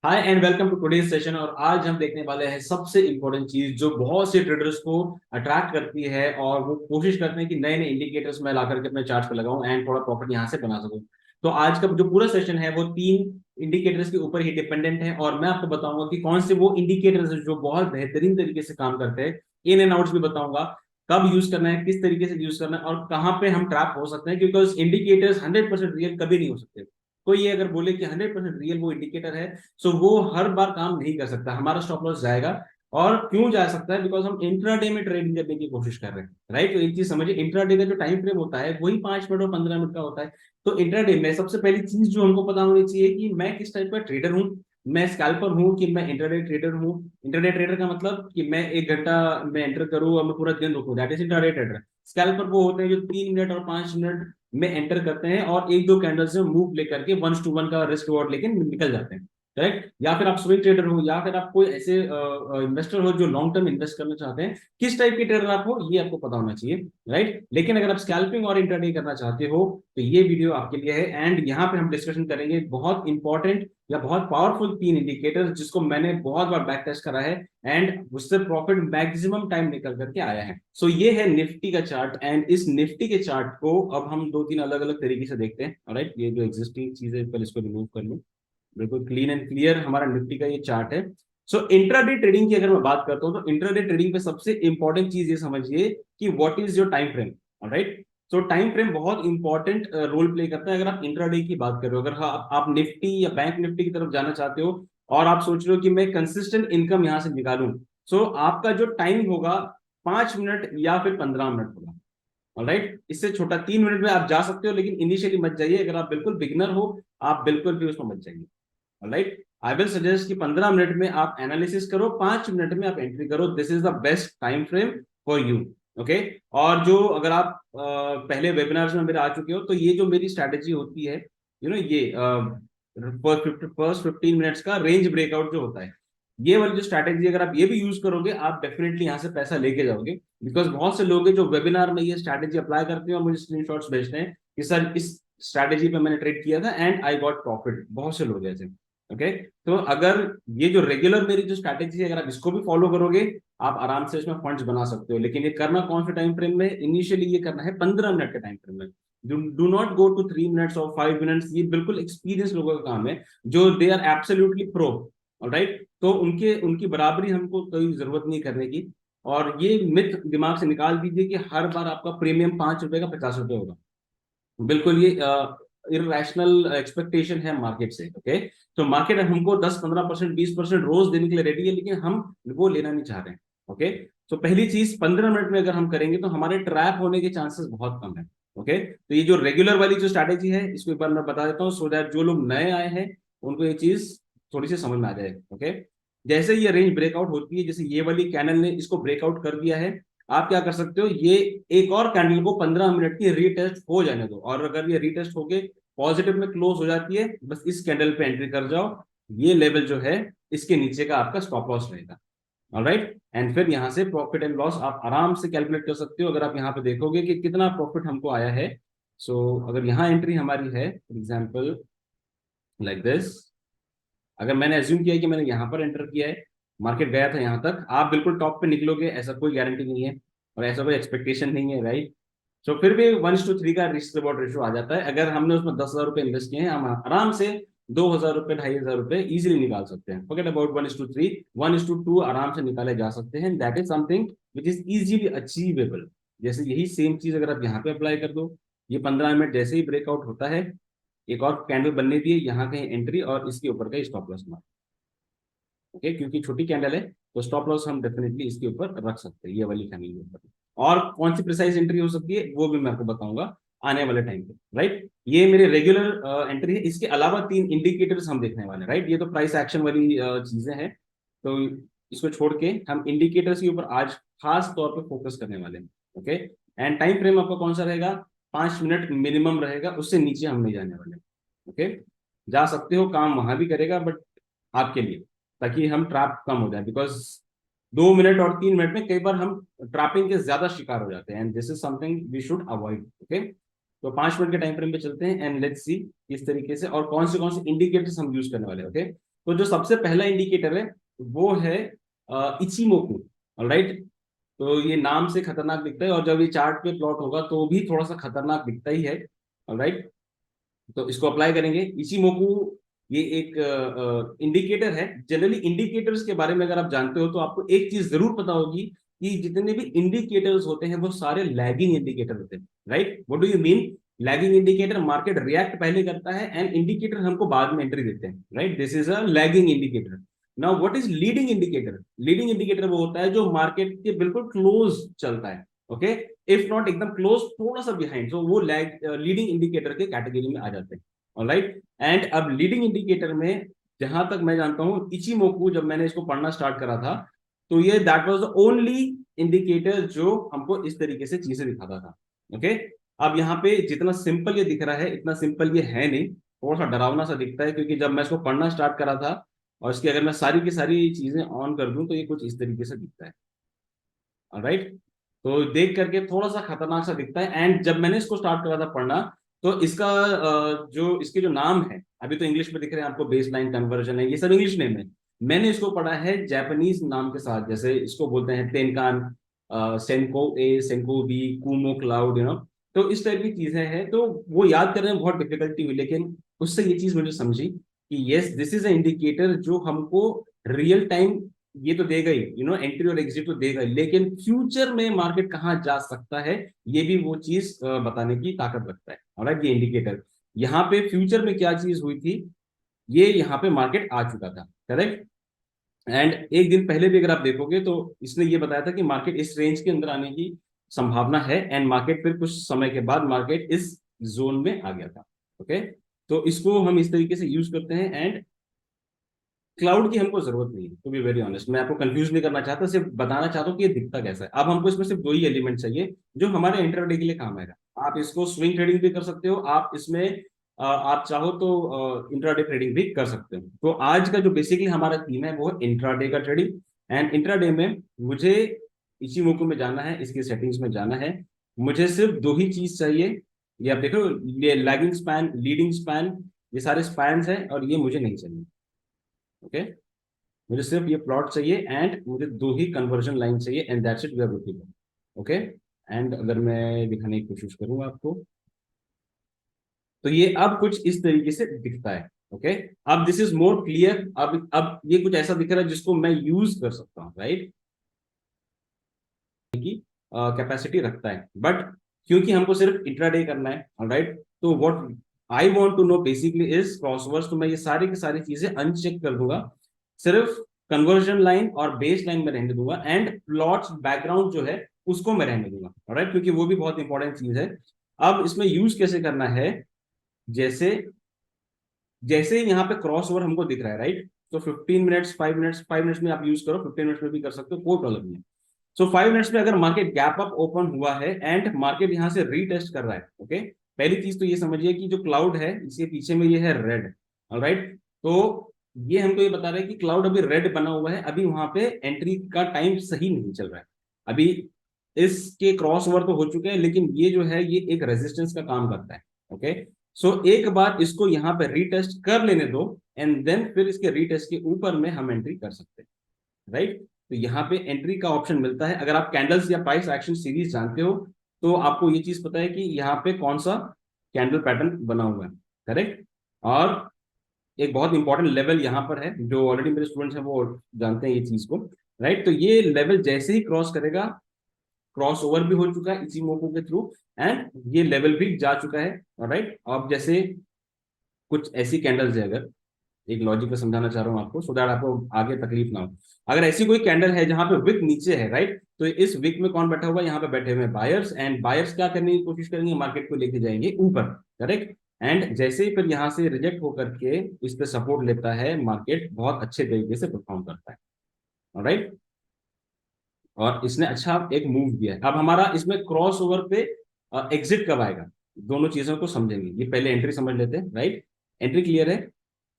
Hi and welcome to today's session. और आज हम देखने वाले हैं सबसे इंपॉर्टेंट चीज जो बहुत से ट्रेडर्स को अट्रैक्ट करती है और वो कोशिश करते हैं कि नए नए इंडिकेटर्स मैं ला करके अपने चार्ट पे लगाऊं एंड थोड़ा प्रॉफिट यहां से बना सकूं। तो आज का जो पूरा सेशन है वो तीन इंडिकेटर्स के ऊपर ही डिपेंडेंट है और मैं आपको बताऊंगा कि कौन से वो इंडिकेटर्स हैं जो बहुत बेहतरीन तरीके से काम करते हैं। इन एंड आउट्स भी बताऊंगा, कब यूज करना है, किस तरीके से यूज करना है और कहाँ पे हम ट्रैप हो सकते हैं, क्योंकि इंडिकेटर्स 100% रियल कभी नहीं हो सकते। कोई ये अगर बोले कि 100% रियल वो इंडिकेटर है, सो वो हर बार काम नहीं कर सकता, हमारा स्टॉप लॉस जाएगा। और क्यों जा सकता है? बिकॉज हम इंट्राडे में ट्रेडिंग करने की कोशिश कर रहे हैं, राइट। तो एक चीज समझिए, इंट्राडे का जो टाइम फ्रेम होता है वही 5 मिनट और 15 मिनट का होता है। तो इंट्राडे में सबसे पहली चीज जो हमको पता होनी चाहिए कि मैं किस टाइप का ट्रेडर हूँ। मैं स्कैल्पर हूँ कि मैं इंट्राडे ट्रेडर हूँ? इंट्राडे ट्रेडर का मतलब कि मैं 1 घंटा में एंटर करूँ और मैं पूरा दिन रुकूं, that is intraday trader. Scalper वो होते हैं जो 3 मिनट और 5 मिनट में एंटर करते हैं और एक दो कैंडल से मूव लेकर के 1:1 का रिस्क रिवॉर्ड लेके निकल जाते हैं, करेक्ट। या फिर आप स्विंग ट्रेडर हो या फिर आप कोई ऐसे इन्वेस्टर हो जो लॉन्ग टर्म इन्वेस्ट करना चाहते हैं। किस टाइप के ट्रेडर आप हो ये आपको पता होना चाहिए, राइट। लेकिन अगर आप स्कैल्पिंग और इंट्राडे करना चाहते हो तो ये वीडियो आपके लिए है। एंड यहाँ पे हम डिस्कशन करेंगे बहुत इंपॉर्टेंट या बहुत पावरफुल तीन इंडिकेटर जिसको मैंने बहुत बार बैक टेस्ट करा है एंड उससे प्रॉफिट मैक्सिमम टाइम निकल करके आया है। सो ये है निफ्टी का चार्ट एंड इस निफ्टी के चार्ट को अब हम दो तीन अलग अलग तरीके से देखते हैं, राइट। ये जो एग्जिस्टिंग चीज है पहले इसको रिमूव कर लूँ। बिल्कुल क्लीन एंड क्लियर हमारा निफ्टी का ये चार्ट है। सो इंट्राडे ट्रेडिंग की अगर मैं बात करता हूँ तो इंट्राडे ट्रेडिंग पे सबसे इंपॉर्टेंट चीज ये समझिए कि what is your time frame, right. So time frame बहुत इंपॉर्टेंट रोल प्ले करता है अगर आप इंट्राडे की बात कर रहे हो। अगर आप निफ्टी या बैंक निफ्टी की तरफ जाना चाहते हो और आप सोच रहे हो कि मैं कंसिस्टेंट इनकम यहां से निकालूं, सो आपका जो टाइम होगा 5 मिनट या फिर 15 मिनट होगा, ऑलराइट। इससे छोटा 3 मिनट में आप जा सकते हो लेकिन इनिशियली मत जाइए। अगर आप बिल्कुल बिगनर हो आप बिल्कुल भी उसमें मत जाइए, राइट। आई विल सजेस्ट कि 15 मिनट में आप एनालिसिस करो, 5 मिनट में आप एंट्री करो, this is the best time frame for you, okay. और जो अगर आप पहले वेबिनार्स में मेरे आ चुके हो तो ये जो मेरी स्ट्रैटेजी होती है, ये फर्स्ट 15 मिनट्स का रेंज ब्रेकआउट जो होता है, ये वाली जो स्ट्रैटेजी अगर आप ये भी यूज करोगे आप डेफिनेटली यहाँ से पैसा लेके जाओगे। बिकॉज बहुत से लोग हैं जो वेबिनार में ये स्ट्रैटेजी अप्लाई करते हैं और मुझे स्क्रीनशॉट्स भेजते हैं कि सर इस स्ट्रैटेजी पे मैंने ट्रेड किया था एंड आई गॉट प्रॉफिट। बहुत से लोग ऐसे, ओके। तो अगर ये जो रेगुलर मेरी जो स्ट्रैटेजी है अगर आप इसको भी फॉलो करोगे आप आराम से इसमें फंड्स बना सकते हो। लेकिन ये करना कौन से टाइम फ्रेम में? इनिशियली ये करना है 15 मिनट के टाइम फ्रेम में। Do not go to 3 minutes और 5 मिनट्स, ये बिल्कुल एक्सपीरियंस लोगों का काम है जो they are absolutely pro, right. तो उनके उनकी बराबरी हमको कोई जरूरत नहीं करने की। और ये मिथ दिमाग से निकाल दीजिए कि हर बार आपका प्रीमियम 5 रुपए का 50 रुपए होगा। बिल्कुल ये इरेशनल एक्सपेक्टेशन है मार्केट से, ओके। तो मार्केट हमको 10-15%, 20% रोज देने के लिए रेडी है लेकिन हम वो लेना नहीं चाह रहे हैं, ओके। तो पहली चीज 15 मिनट में अगर हम करेंगे तो हमारे ट्रैप होने के चांसेस बहुत कम है, ओके। तो ये जो रेगुलर वाली जो स्ट्रैटेजी है इसको एक बार मैं बता देता हूँ सो दैट जो लोग नए आए हैं उनको ये चीज थोड़ी सी समझ में आ जाए, ओके। जैसे ये रेंज ब्रेकआउट होती है, जैसे ये वाली कैंडल ने इसको ब्रेकआउट कर दिया है, आप क्या कर सकते हो, ये एक और कैंडल को 15 मिनट की रीटेस्ट हो जाने दो और अगर ये रीटेस्ट होके पॉजिटिव में क्लोज हो जाती है बस इस कैंडल पे एंट्री कर जाओ। ये लेवल जो है इसके नीचे का आपका स्टॉप लॉस रहेगा, ऑलराइट। एंड फिर यहाँ से प्रॉफिट एंड लॉस आप आराम से कैलकुलेट कर सकते हो। अगर आप यहाँ पे देखोगे कि कितना प्रॉफिट हमको आया है, सो अगर यहाँ एंट्री हमारी है फॉर एग्जाम्पल लाइक दिस, अगर मैंने एज्यूम किया कि मैंने यहाँ पर एंटर किया है, मार्केट गया था यहाँ तक, आप बिल्कुल टॉप पे निकलोगे ऐसा कोई गारंटी नहीं है और ऐसा कोई एक्सपेक्टेशन नहीं है, राइट। तो फिर भी 1:3 का रिस्क रिवॉर्ड रेशियो आ जाता है। अगर हमने उसमें 10,000 रुपए इन्वेस्ट किए हैं हम आराम से 2,000 रुपए 2,500 रुपए इजिली निकाल सकते हैं। फॉरगेट अबाउट 1:3, 1:2 आराम से निकाले जा सकते हैं। That is something which is easily achievable. जैसे यही सेम चीज अगर आप यहाँ पे अप्लाई कर दो, ये 15 मिनट जैसे ही ब्रेकआउट होता है एक और कैंडल बनने दिए, यहाँ कहीं एंट्री और इसके ऊपर का स्टॉप लॉस मार, ओके। क्योंकि छोटी कैंडल है तो स्टॉप लॉस हम डेफिनेटली इसके ऊपर रख सकते हैं, ये वाली कैंडल के ऊपर। और कौन सी प्रिसाइज एंट्री हो सकती है वो भी मैं आपको बताऊंगा आने वाले टाइम पे, राइट। ये मेरे रेगुलर एंट्री है। इसके अलावा तीन इंडिकेटर्स हम देखने वाले हैं, राइट। ये तो प्राइस एक्शन वाली चीजें हैं, तो इसको छोड़ के हम इंडिकेटर्स के ऊपर आज खास तौर पर फोकस करने वाले हैं, ओके। एंड टाइम फ्रेम आपका कौन सा रहेगा? 5 मिनट मिनिमम रहेगा, उससे नीचे हम नहीं जाने वाले, ओके। जा सकते हो, काम वहां भी करेगा बट आपके लिए, ताकि हम ट्रैप कम हो जाए। बिकॉज 2 मिनट और 3 मिनट में कई बार हम ट्रैपिंग के ज्यादा शिकार हो जाते हैं and this is something we should avoid, okay. तो 5 मिनट के टाइम फ्रेम पे चलते हैं एंड लेट्स सी किस तरीके से और कौन से इंडिकेटर्स हम यूज करने वाले हैं, ओके। तो जो सबसे पहला इंडिकेटर है वो है इचिमोकू। ऑलराइट, तो ये नाम से खतरनाक दिखता है, और जब ये चार्ट पे प्लॉट होगा तो भी थोड़ा सा खतरनाक दिखता ही है। ऑलराइट, तो इसको अप्लाई करेंगे इचिमोकू। ये एक इंडिकेटर है। जनरली इंडिकेटर्स के बारे में अगर आप जानते हो तो आपको एक चीज जरूर पता होगी कि जितने भी इंडिकेटर्स होते हैं वो सारे लैगिंग इंडिकेटर होते हैं। Right, what do you mean? Lagging indicator, market react पहले करता है एंड इंडिकेटर हमको बाद में एंट्री देते हैं। Right, this is a lagging indicator. Now what is leading indicator? Leading indicator वो होता है जो मार्केट के बिल्कुल क्लोज चलता है। ओके, इफ नॉट एकदम क्लोज, थोड़ा सा बिहाइंड, तो वो लीडिंग इंडिकेटर के कैटेगरी में आ जाते हैं। ऑलराइट, एंड अब लीडिंग इंडिकेटर में जहां तक मैं जानता हूं, इचिमोकू जब मैंने इसको पढ़ना स्टार्ट करा था तो ये that was the only indicator जो हमको इस तरीके से चीजें दिखाता था। ओके, अब यहाँ पे जितना सिंपल ये दिख रहा है इतना सिंपल ये है नहीं, थोड़ा सा डरावना सा दिखता है, क्योंकि जब मैं इसको पढ़ना स्टार्ट करा था और इसकी अगर मैं सारी की सारी चीजें ऑन कर दूं तो ये कुछ इस तरीके से दिखता है। राइट, तो देख करके थोड़ा सा खतरनाक सा दिखता है। एंड जब मैंने इसको स्टार्ट करा था पढ़ना तो इसका जो इसके जो नाम है अभी तो इंग्लिश में दिख रहे हैं आपको, बेस लाइन कन्वर्जन है, ये सब इंग्लिश नेम है। मैंने इसको पढ़ा है जापानीज नाम के साथ, जैसे इसको बोलते हैं तेनकान, सेंको ए, सेंको बी, कुमो क्लाउड, तो इस टाइप की चीजें हैं। तो वो याद करने में बहुत डिफिकल्टी हुई, लेकिन उससे ये चीज मुझे समझी कि yes, this is a indicator जो हमको रियल टाइम ये तो देगा ही, एंट्री और एग्जिट तो देगा ही, लेकिन फ्यूचर में मार्केट कहाँ जा सकता है ये भी वो चीज बताने की ताकत रखता है। ऑलराइट, ये इंडिकेटर यहाँ पे फ्यूचर में क्या चीज हुई थी, ये यहाँ पे मार्केट आ चुका था। करेक्ट, एंड एक दिन पहले भी अगर आप देखोगे तो इसने ये बताया था कि मार्केट इस रेंज के अंदर आने की संभावना है, एंड मार्केट फिर कुछ समय के बाद मार्केट इस जोन में आ गया था। ओके, तो इसको हम इस तरीके से यूज करते हैं। एंड क्लाउड की हमको जरूरत नहीं है, टू बी वेरी ऑनेस्ट, मैं आपको कंफ्यूज नहीं करना चाहता, सिर्फ बताना चाहता हूँ कि ये दिखता कैसा है। अब हमको इसमें सिर्फ दो ही एलिमेंट चाहिए जो हमारे इंटरडे के लिए काम आएगा। आप इसको स्विंग ट्रेडिंग भी कर सकते हो, आप इसमें आप चाहो तो इंट्राडे ट्रेडिंग भी कर सकते हो। तो आज का जो बेसिकली हमारा थीम है वो है इंट्राडे का ट्रेडिंग। एंड इंट्राडे में मुझे इचिमोकू में जाना है, इसकी सेटिंग्स में जाना है। मुझे सिर्फ दो ही चीज चाहिए, ये आप देखो, ये लैगिंग स्पैन, लीडिंग स्पैन, ये सारे स्पैन्स हैं और ये मुझे नहीं चाहिए। ओके, मुझे सिर्फ ये प्लॉट चाहिए एंड मुझे दो ही कन्वर्जन लाइन चाहिए, and that's it, we are good. Okay, and अगर मैं दिखाने की कोशिश करूंगा आपको तो ये अब कुछ इस तरीके से दिखता है। ओके, अब दिस इज मोर क्लियर। अब ये कुछ ऐसा दिख रहा है जिसको मैं यूज कर सकता हूँ। राइट, की कैपेसिटी रखता है, बट क्योंकि हमको सिर्फ इंट्राडे करना है, राइट, तो what I want to know basically is crosswords. तो मैं ये सारी की सारी चीजें अनचेक कर दूंगा, सिर्फ कन्वर्जन लाइन और बेस लाइन में रहने दूंगा, एंड प्लॉट्स बैकग्राउंड जो है उसको मैं रहने दूंगा। राइट, क्योंकि वो भी बहुत इंपॉर्टेंट चीज है। अब इसमें यूज कैसे करना है, जैसे जैसे यहाँ पे क्रॉस ओवर हमको दिख रहा है, राइट, तो 15 मिनट्स, 5 मिनट्स, 5 मिनट्स में आप यूज करो, 15 मिनट्स में भी कर सकते हो, कोई प्रॉब्लम नहीं है। सो 5 मिनट्स में अगर मार्केट गैप अप ओपन हुआ है एंड मार्केट यहाँ से रीटेस्ट कर रहा है, ओके, पहली चीज तो ये समझिए कि जो क्लाउड है इसके पीछे में ये है रेड। ऑलराइट, तो ये हमको ये बता रहा है कि क्लाउड अभी रेड बना हुआ है, अभी वहां पे एंट्री का टाइम सही नहीं चल रहा है। अभी इसके क्रॉस ओवर तो हो चुके हैं, लेकिन ये जो है ये एक रेजिस्टेंस का काम करता है। ओके, सो एक बार इसको यहाँ पे रीटेस्ट कर लेने दो, एंड देन फिर इसके रीटेस्ट के ऊपर में हम एंट्री कर सकते हैं। राइट, तो यहाँ पे एंट्री का ऑप्शन मिलता है। अगर आप कैंडल्स या प्राइस एक्शन सीरीज जानते हो तो आपको ये चीज पता है कि यहाँ पे कौन सा कैंडल पैटर्न बना हुआ है। करेक्ट, और एक बहुत इंपॉर्टेंट लेवल यहाँ पर है जो ऑलरेडी मेरे स्टूडेंट्स हैं वो जानते हैं ये चीज को। राइट, तो ये लेवल जैसे ही क्रॉस करेगा, क्रॉस ओवर भी हो चुका है इसी मोको के थ्रू, एंड ये लेवल भी जा चुका है। राइट, अब जैसे कुछ ऐसी कैंडल्स है, अगर एक लॉजिक में समझाना चाह रहा हूँ आपको सो दैट आपको आगे तकलीफ ना हो। अगर ऐसी कोई कैंडल है जहां पे विक नीचे है, राइट, तो इस विक में कौन बैठा हुआ है, यहाँ पे बैठे हुए बायर्स, एंड बायर्स क्या करने की कोशिश करेंगे, मार्केट को लेके जाएंगे ऊपर। करेक्ट, एंड जैसे ही फिर यहाँ से रिजेक्ट होकर के इस पे सपोर्ट लेता है, मार्केट बहुत अच्छे तरीके से परफॉर्म करता है। राइट, और इसने अच्छा एक मूव दिया है। अब हमारा इसमें क्रॉस ओवर पे एग्जिट कब आएगा, दोनों चीजों को समझेंगे। ये पहले एंट्री समझ लेते हैं। राइट, एंट्री क्लियर है,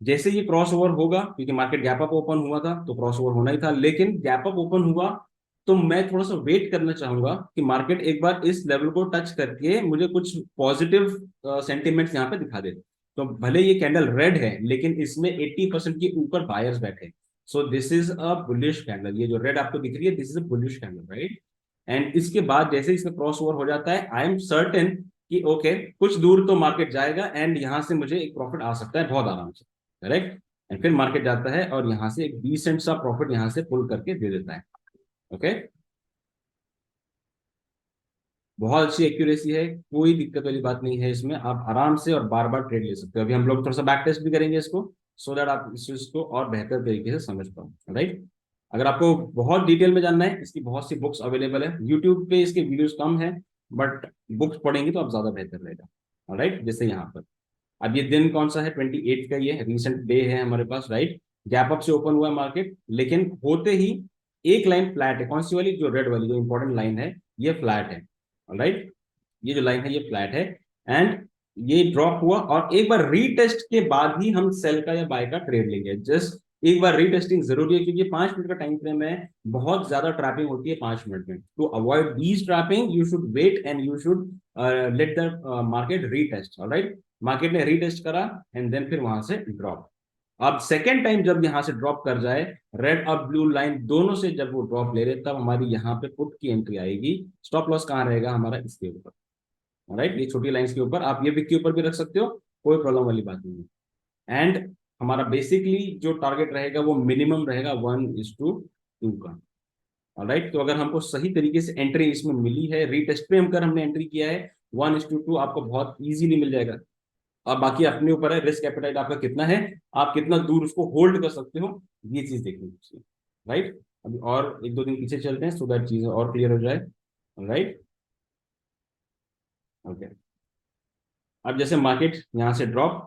जैसे ये क्रॉस ओवर होगा, क्योंकि मार्केट गैप अप ओपन हुआ था तो क्रॉस ओवर होना ही था, लेकिन गैप अप ओपन हुआ तो मैं थोड़ा सा वेट करना चाहूंगा कि मार्केट एक बार इस लेवल को टच करके मुझे कुछ पॉजिटिव सेंटिमेंट्स यहाँ पे दिखा दे। तो भले ये कैंडल रेड है लेकिन इसमें 80% के ऊपर बायर्स बैठे, so this is a bullish candle. ये जो रेड आपको दिख रही है this is a bullish candle, right. And इसके बाद जैसे इसका क्रॉस ओवर हो जाता है, आई एम सर्टेन कि ओके कुछ दूर तो मार्केट जाएगा एंड यहां से मुझे एक प्रॉफिट आ सकता है बहुत आराम से, करेक्ट। एंड फिर मार्केट जाता है और यहां से एक डिसेंट सा प्रॉफिट यहां से पुल करके दे देता है, ओके। बहुत अच्छी एक्यूरेसी है, कोई दिक्कत वाली बात नहीं है इसमें, आप आराम से और बार बार ट्रेड ले सकते हो। अभी हम लोग थोड़ा सा बैक टेस्ट भी करेंगे इसको, सो दैट आप इस चीज को और बेहतर तरीके से समझ पाओ, राइट। अगर आपको बहुत डिटेल में जानना है, इसकी बहुत सी बुक्स अवेलेबल है यूट्यूब पे, इसके वीडियोस कम है, बट बुक्स पढ़ेंगे तो आप ज्यादा बेहतर रहेगा, राइट। जैसे यहाँ पर अब ये दिन कौन सा है, 28 का, ये रिसेंट डे है हमारे पास, राइट। गैप अप से ओपन हुआ है मार्केट, लेकिन होते ही एक लाइन फ्लैट है, कौन सी वाली, जो रेड वाली जो इंपॉर्टेंट लाइन है, ये फ्लैट है, राइट। ये जो लाइन है ये फ्लैट है एंड ये ड्रॉप हुआ, और एक बार रीटेस्ट के बाद ही हम सेल का या बाय का ट्रेड लेंगे। जस्ट एक बार रीटेस्टिंग जरूरी है, क्योंकि 5 मिनट का टाइम फ्रेम है, बहुत ज्यादा ट्रैपिंग होती है 5 मिनट में। To avoid these trapping you should wait and you should let the market retest, alright. Market ने रीटेस्ट करा एंड देन फिर वहां से ड्रॉप। अब सेकेंड टाइम जब यहां से ड्रॉप कर जाए, रेड और ब्लू लाइन दोनों से जब वो ड्रॉप ले रहे, तब हमारी यहाँ पे पुट की एंट्री आएगी। स्टॉप लॉस कहाँ रहेगा हमारा, इसके ऊपर, राइट। ये छोटी लाइंस के ऊपर, आप ये विक के ऊपर भी रख सकते हो, कोई प्रॉब्लम वाली बात नहीं है। एंड हमारा बेसिकली जो टारगेट रहेगा वो मिनिमम रहेगा 1:2 का, राइट। तो अगर हमको सही तरीके से एंट्री इसमें मिली है, रीटेस्ट पे हमकर हमने एंट्री किया है, 1:2 आपको बहुत इजीली मिल जाएगा। अब बाकी अपने ऊपर है, रिस्क एपेटाइट आपका कितना है, आप कितना दूर उसको होल्ड कर सकते हो, ये चीज देखनी चाहिए, राइट। अभी और एक दो दिन पीछे चलते हैं, सो दैट चीजें और क्लियर हो जाए, राइट। ओके, अब जैसे मार्केट यहाँ से ड्रॉप,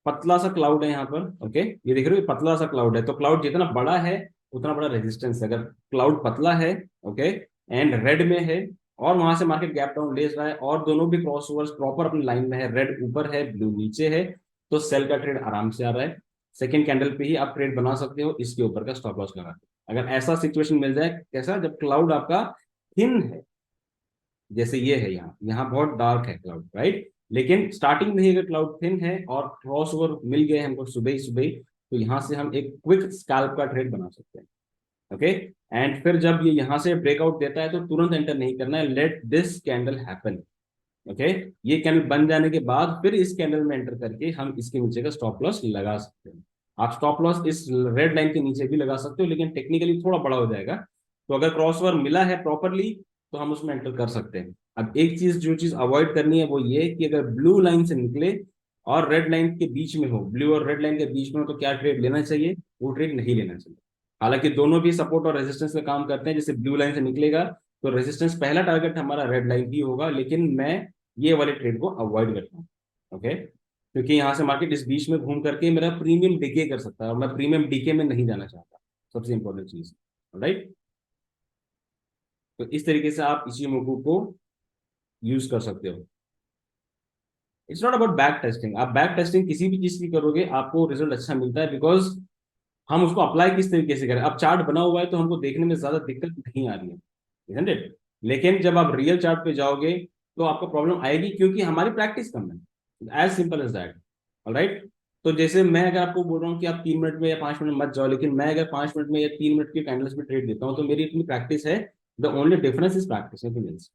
पतला सा क्लाउड है यहाँ पर, ओके। ये देख रहे हो, पतला सा क्लाउड है, तो क्लाउड जितना बड़ा है उतना बड़ा रेजिस्टेंस है। अगर क्लाउड पतला है, ओके, एंड रेड में है, और वहां से मार्केट गैप डाउन ले रहा है, और दोनों भी क्रॉस ओवर्स प्रॉपर अपनी लाइन में है, रेड ऊपर है ब्लू नीचे है, तो सेल का ट्रेड आराम से आ रहा है। सेकेंड कैंडल पे ही आप ट्रेड बना सकते हो, इसके ऊपर का स्टॉप लॉस लगा के। अगर ऐसा सिचुएशन मिल जाए, कैसा, जब क्लाउड आपका थिन है, जैसे ये है, यहाँ यहाँ बहुत डार्क है क्लाउड, राइट। लेकिन स्टार्टिंग में ही अगर क्लाउड थिन है और क्रॉस ओवर मिल गए हमको सुबह ही सुबह, तो यहाँ से हम एक क्विक स्कैल्प का ट्रेड बना सकते हैं, ओके। एंड फिर जब ये यहाँ से ब्रेकआउट देता है तो तुरंत एंटर नहीं करना है, let this candle happen, okay. ये कैंडल बन जाने के बाद फिर इस कैंडल में एंटर करके हम इसके नीचे का स्टॉप लॉस लगा सकते हैं। आप स्टॉप लॉस इस रेड लाइन के नीचे भी लगा सकते हो, लेकिन टेक्निकली थोड़ा बड़ा हो जाएगा। तो अगर क्रॉस ओवर मिला है प्रॉपरली, तो हम उसमें एंटर कर सकते हैं। अब एक चीज, जो चीज अवॉइड करनी है वो ये कि अगर ब्लू लाइन से निकले और रेड लाइन के बीच में हो, ब्लू और रेड लाइन के बीच में हो, तो क्या ट्रेड लेना चाहिए, वो ट्रेड नहीं लेना चाहिए। हालांकि दोनों भी सपोर्ट और रेजिस्टेंस का काम करते हैं। जैसे ब्लू लाइन से निकलेगा तो रेजिस्टेंस पहला टारगेट हमारा रेड लाइन ही होगा, लेकिन मैं ये वाले ट्रेड को अवॉइड करता हूँ, ओके। क्योंकि यहाँ से मार्केट इस बीच में घूम करके मेरा प्रीमियम डीके कर सकता है, और मैं प्रीमियम डीके में नहीं जाना चाहता, सबसे इंपॉर्टेंट चीज, राइट। तो इस तरीके से आप इसी मोकू को यूज कर सकते हो। It's not about back testing, आप बैक टेस्टिंग किसी भी चीज की करोगे आपको रिजल्ट अच्छा मिलता है, बिकॉज हम उसको अप्लाई किस तरीके से करें। अब चार्ट बना हुआ है तो हमको देखने में ज्यादा दिक्कत नहीं आ रही है, isn't it? लेकिन जब आप रियल चार्ट पे जाओगे तो आपको प्रॉब्लम आएगी, क्योंकि हमारी प्रैक्टिस कम है, as simple as that, alright. तो जैसे मैं अगर आपको बोल रहा हूँ कि आप 3 मिनट में या 5 मिनट मत जाओ, लेकिन मैं अगर 5 मिनट में या 3 मिनट के कैंडल्स में ट्रेड देता हूँ, तो मेरी इतनी प्रैक्टिस है, the only difference is practice,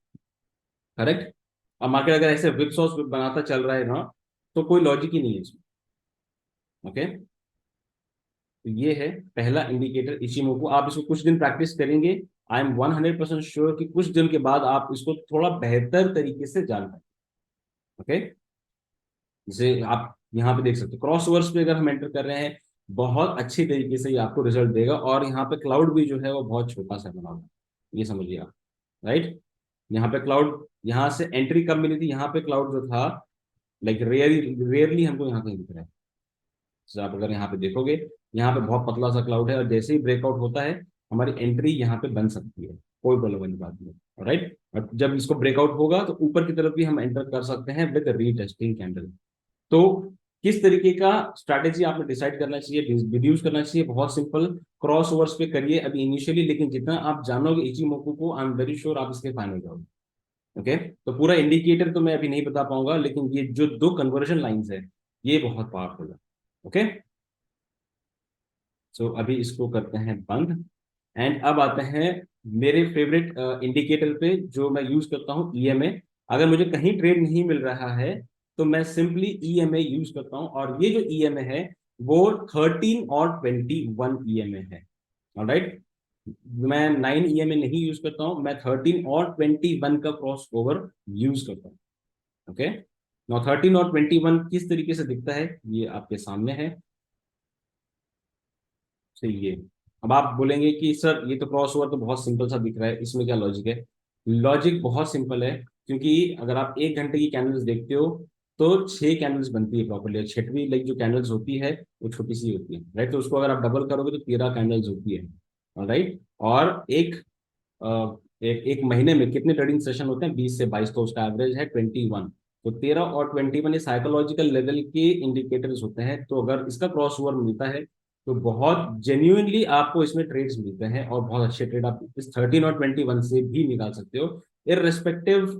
correct. अब मार्केट अगर ऐसे विप सॉस बनाता चल रहा है ना, तो कोई लॉजिक ही नहीं है इसमें, ओके। तो ये है पहला इंडिकेटर इचिमोकू। आप इसको कुछ दिन प्रैक्टिस करेंगे, आई एम 100% श्योर कि कुछ दिन के बाद आप इसको थोड़ा बेहतर तरीके से जान पाएंगे, ओके। जैसे आप यहाँ पे देख सकते हो, क्रॉस ओवर्स पे अगर हम एंटर कर रहे हैं, बहुत अच्छी तरीके से ये आपको रिजल्ट देगा। और यहाँ पे क्लाउड भी जो है वो बहुत छोटा सा बना हुआ है, ये समझिए आप, राइट। यहाँ पे क्लाउड, यहाँ से एंट्री कब मिली थी, यहाँ पे क्लाउड जो था, लाइक रेयरली हमको यहाँ कहीं दिख रहा है। तो आप अगर यहाँ पे देखोगे, यहाँ पे बहुत पतला सा क्लाउड है, और जैसे ही ब्रेकआउट होता है हमारी एंट्री यहाँ पे बन सकती है, कोई प्रॉब्लम वाली बात नहीं, राइट। और जब इसको ब्रेकआउट होगा तो ऊपर की तरफ भी हम एंटर कर सकते हैं विद रीटेस्टिंग कैंडल। तो किस तरीके का स्ट्रैटेजी आपने डिसाइड करना चाहिए, डिड्यूस करना चाहिए, बहुत सिंपल, क्रॉस ओवर्स पे करिए अभी इनिशियली, लेकिन जितना आप जानोगे इचिमोकू को, आई एम वेरी श्योर आप इसके फैन हो जाओगे, ओके। तो पूरा इंडिकेटर तो मैं अभी नहीं बता पाऊंगा, लेकिन ये जो दो कन्वर्जन लाइंस है, ये बहुत पावरफुल है। ओके, सो अभी इसको करते हैं बंद। एंड अब आते हैं मेरे फेवरेट इंडिकेटर पे जो मैं यूज करता हूँ, ईएमए। अगर मुझे कहीं ट्रेड नहीं मिल रहा है तो मैं सिंपली ईएमए यूज करता हूँ, और ये जो ईएमए है वो 13 और 21 ईएमए है। ऑलराइट, मैं 9 ईएमए नहीं यूज करता हूँ, मैं 13 और 21 का क्रॉस ओवर यूज करता हूँ। ओके, नाउ 13 और 21 किस तरीके से दिखता है ये आपके सामने है। सही है। अब आप बोलेंगे कि सर ये तो क्रॉस ओवर तो बहुत सिंपल सा दिख रहा है, इसमें क्या लॉजिक है? लॉजिक बहुत सिंपल है, क्योंकि अगर आप 1 घंटे की कैंडल्स देखते हो तो 6 कैंडल्स बनती है प्रॉपर्ली, छठवीं लाइक जो कैंडल्स होती है वो छोटी सी होती है, राइट? तो उसको अगर आप डबल करोगे तो 13 कैंडल्स होती है, राइट? और एक महीने में कितने ट्रेडिंग सेशन होते हैं? 20 से 22, तो उसका एवरेज है 21। तो 13 और 21 ये साइकोलॉजिकल लेवल के इंडिकेटर्स होते हैं। तो अगर इसका क्रॉस ओवर मिलता है तो बहुत जेन्युइनली आपको इसमें ट्रेड्स मिलते हैं, और बहुत अच्छे ट्रेड आप इस 13 और 21 से भी निकाल सकते हो। इररिस्पेक्टिव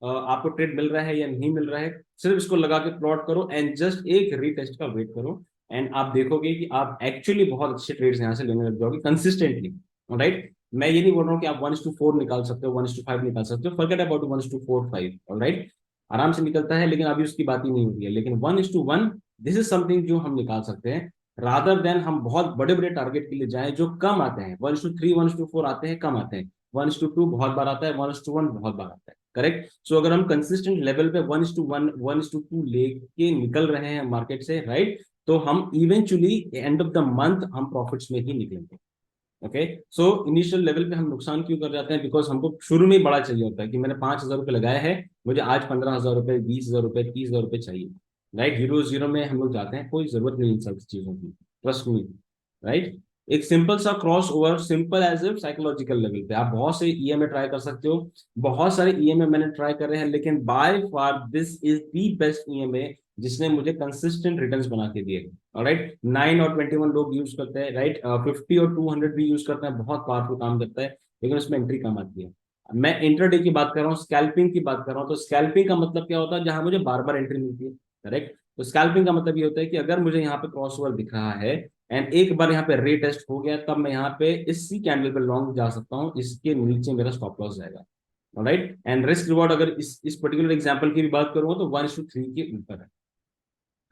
आपको ट्रेड मिल रहा है या नहीं मिल रहा है, सिर्फ इसको लगा के प्लॉट करो एंड जस्ट एक रीटेस्ट का वेट करो, एंड आप देखोगे कि आप एक्चुअली बहुत अच्छे ट्रेड्स यहाँ से लेने लग जाओगे कंसिस्टेंटली। राइट, मैं ये नहीं बोल रहा हूँ कि आप 1:4 निकाल सकते हो, 1:5 निकाल सकते हो, फॉरगेट अबाउट 1:4 5, ऑलराइट? आराम से निकलता है, लेकिन अभी उसकी बात ही नहीं हुई है। लेकिन 1:1 दिस इज समथिंग जो हम निकाल सकते हैं, रादर देन हम बहुत बड़े बड़े टारगेट के लिए जाएं जो कम आते हैं। 1:3 1:4 आते हैं, कम आते हैं। 1:2 बहुत बार आता है, 1:1 बहुत बार आता है, करेक्ट? सो अगर हम कंसिस्टेंट लेवल पे 1:1 1:2 लेके निकल रहे हैं मार्केट से, राइट, तो हम eventually end of the month हम प्रॉफिट्स में ही निकलेंगे। ओके, सो इनिशियल लेवल पे हम नुकसान क्यों कर जाते हैं? बिकॉज हमको शुरू में ही बड़ा चाहिए होता है कि मैंने 5,000 रुपये लगाए हैं, मुझे आज 15,000 रुपये, 20,000 रुपये, 30,000 रुपये चाहिए, राइट? जीरो जीरो में हम लोग जाते हैं, कोई जरूरत नहीं इन सब चीजों की, ट्रस्ट मी, राइट? एक सिंपल सा cross over, simple as a psychological level पे आप बहुत से ईएमए ट्राई कर सकते हो। बहुत सारे ईएमए मैंने ट्राई कर रहे हैं, लेकिन by far this is the best EMA जिसने मुझे कंसिस्टेंट रिटर्न्स बना के दिए। राइट, 9 और 21 लोग यूज करते हैं, राइट? 50 और 200 भी यूज करते हैं, बहुत पावरफुल काम करता है, लेकिन उसमें एंट्री कम आती है। मैं इंटरडे की बात कर रहा हूँ, स्कैल्पिंग की बात कर रहा हूँ। तो स्कैल्पिंग का मतलब क्या होता है? जहां मुझे बार बार एंट्री मिलती है, करेक्ट? तो स्कैल्पिंग का मतलब ये होता है कि अगर मुझे यहाँ पे क्रॉस ओवर दिख रहा है एंड एक बार यहाँ पे रीटेस्ट हो गया, तब मैं यहाँ पे इसी कैंडल पे लॉन्ग जा सकता हूँ, इसके नीचे मेरा स्टॉप लॉस जाएगा। राइट, एंड रिस्क रिवॉर्ड अगर इस पर्टिकुलर एग्जांपल की भी बात करूंगा तो 1:3 के ऊपर है,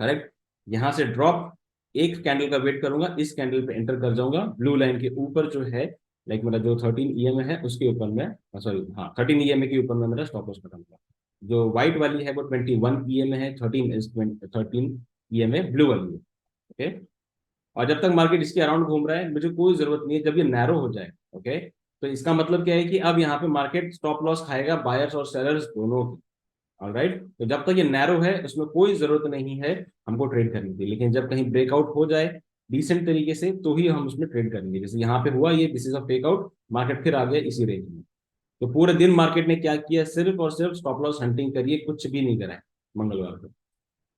करेक्ट? यहां से ड्रॉप, एक कैंडल का वेट करूंगा, इस कैंडल पे एंटर कर जाऊंगा, ब्लू लाइन के ऊपर जो है, लाइक मेरा जो 13 ईएमए है उसके ऊपर में, सॉरी हाँ 13 ईएमए के ऊपर में मेरा स्टॉप लॉस खत्म होगा। जो व्हाइट वाली है वो 21 ईएमए है, 13 ईएमए ब्लू वाली है। ओके, और जब तक मार्केट इसके अराउंड घूम रहा है मुझे कोई जरूरत नहीं है, जब ये नैरो हो जाए, ओके, तो इसका मतलब क्या है कि अब यहाँ पे मार्केट स्टॉप लॉस खाएगा बायर्स और सेलर्स दोनों की। ऑलराइट, तो जब तक ये नैरो है उसमें कोई जरूरत नहीं है हमको ट्रेड करने की, लेकिन जब कहीं ब्रेकआउट हो जाए डिसेंट तरीके से तो ही हम उसमें ट्रेड करेंगे। जैसे यहाँ पे हुआ, ये this is a breakout, market फिर आ गया इसी रेंज में। तो पूरे दिन मार्केट ने क्या किया? सिर्फ और सिर्फ स्टॉप लॉस हंटिंग करिए, कुछ भी नहीं करा है मंगलवार को।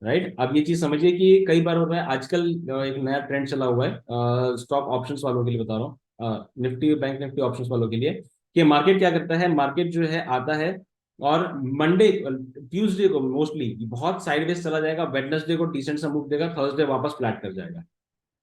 राइट, अब ये चीज समझिए कि कई बार हो रहा है आजकल, एक नया ट्रेंड चला हुआ है स्टॉक ऑप्शंस वालों के लिए बता रहा हूँ, निफ्टी बैंक निफ्टी ऑप्शंस वालों के लिए, कि मार्केट क्या करता है? मार्केट जो है आता है और मंडे ट्यूसडे को मोस्टली बहुत साइडवेज चला जाएगा, वेडनेसडे को डिसेंट सा मूव देगा, थर्सडे वापस फ्लैट कर जाएगा,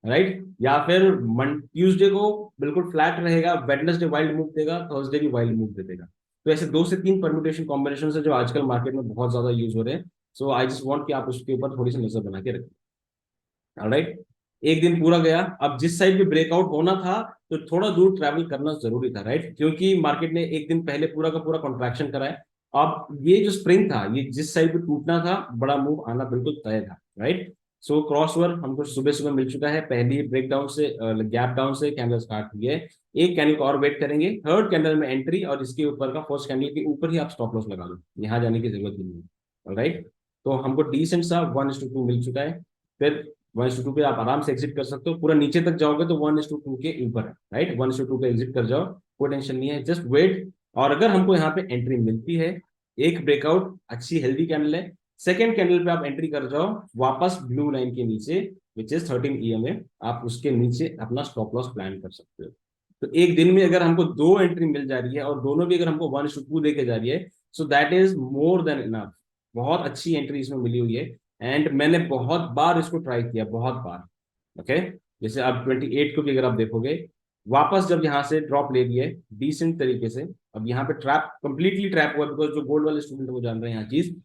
राइट? या फिर ट्यूसडे को बिल्कुल फ्लैट रहेगा, वेडनेसडे वाइल्ड मूव देगा, थर्सडे भी वाइल्ड मूव दे देगा। तो ऐसे 2 से 3 परम्यूटेशन कॉम्बिनेशन है जो आजकल मार्केट में बहुत ज्यादा यूज हो रहे हैं। सो आई जस्ट वांट कि आप उसके ऊपर थोड़ी सी नजर बना के रखें। ऑलराइट, एक दिन पूरा गया, अब जिस साइड पे ब्रेकआउट होना था तो थोड़ा दूर ट्रैवल करना जरूरी था, राइट? क्योंकि मार्केट ने एक दिन पहले पूरा का पूरा कॉन्ट्रैक्शन करा है। अब ये जो स्प्रिंग था, ये जिस साइड पे टूटना था, बड़ा मूव आना बिल्कुल तय था, राइट? सो क्रॉस ओवर हमको सुबह सुबह मिल चुका है, पहली ब्रेक डाउन से गैप डाउन से कैंडल स्टार्ट हुई है। एक कैंडल को और वेट करेंगे, थर्ड कैंडल में एंट्री, और इसके ऊपर का फर्स्ट कैंडल के ऊपर ही आप स्टॉप लॉस लगा लो, यहाँ जाने की जरूरत ही नहीं है। राइट, तो हमको डिसेंट सा 1:2 मिल चुका है। फिर 1:2 पे आप आराम से एग्जिट कर सकते हो, पूरा नीचे तक जाओगे तो 1:2 के ऊपर है, राइट? 1:2 पे एग्जिट कर जाओ, कोई टेंशन नहीं है, जस्ट वेट। और अगर हमको यहाँ पे एंट्री मिलती है, एक ब्रेकआउट अच्छी हेल्दी कैंडल है, सेकेंड कैंडल पे आप एंट्री कर जाओ वापस ब्लू लाइन के नीचे, विच इज 13 ईएमए, आप उसके नीचे अपना स्टॉप लॉस प्लान कर सकते हो। तो एक दिन में अगर हमको दो एंट्री मिल जा रही है और दोनों भी अगर हमको 1:2 लेके जा रही है, so that is more than enough. बहुत अच्छी एंट्री इसमें मिली हुई है। एंड मैंने बहुत बार इसको ट्राई किया, बहुत बार। ओके, जैसे अब 28 को भी अगर आप देखोगे, वापस जब यहाँ से ड्रॉप ले लिए डिसेंट तरीके से, अब यहाँ पे ट्रैप, कंप्लीटली ट्रैप हुआ, बिकॉज जो गोल्ड वाले स्टूडेंट वो जान रहे हैं यहाँ चीज।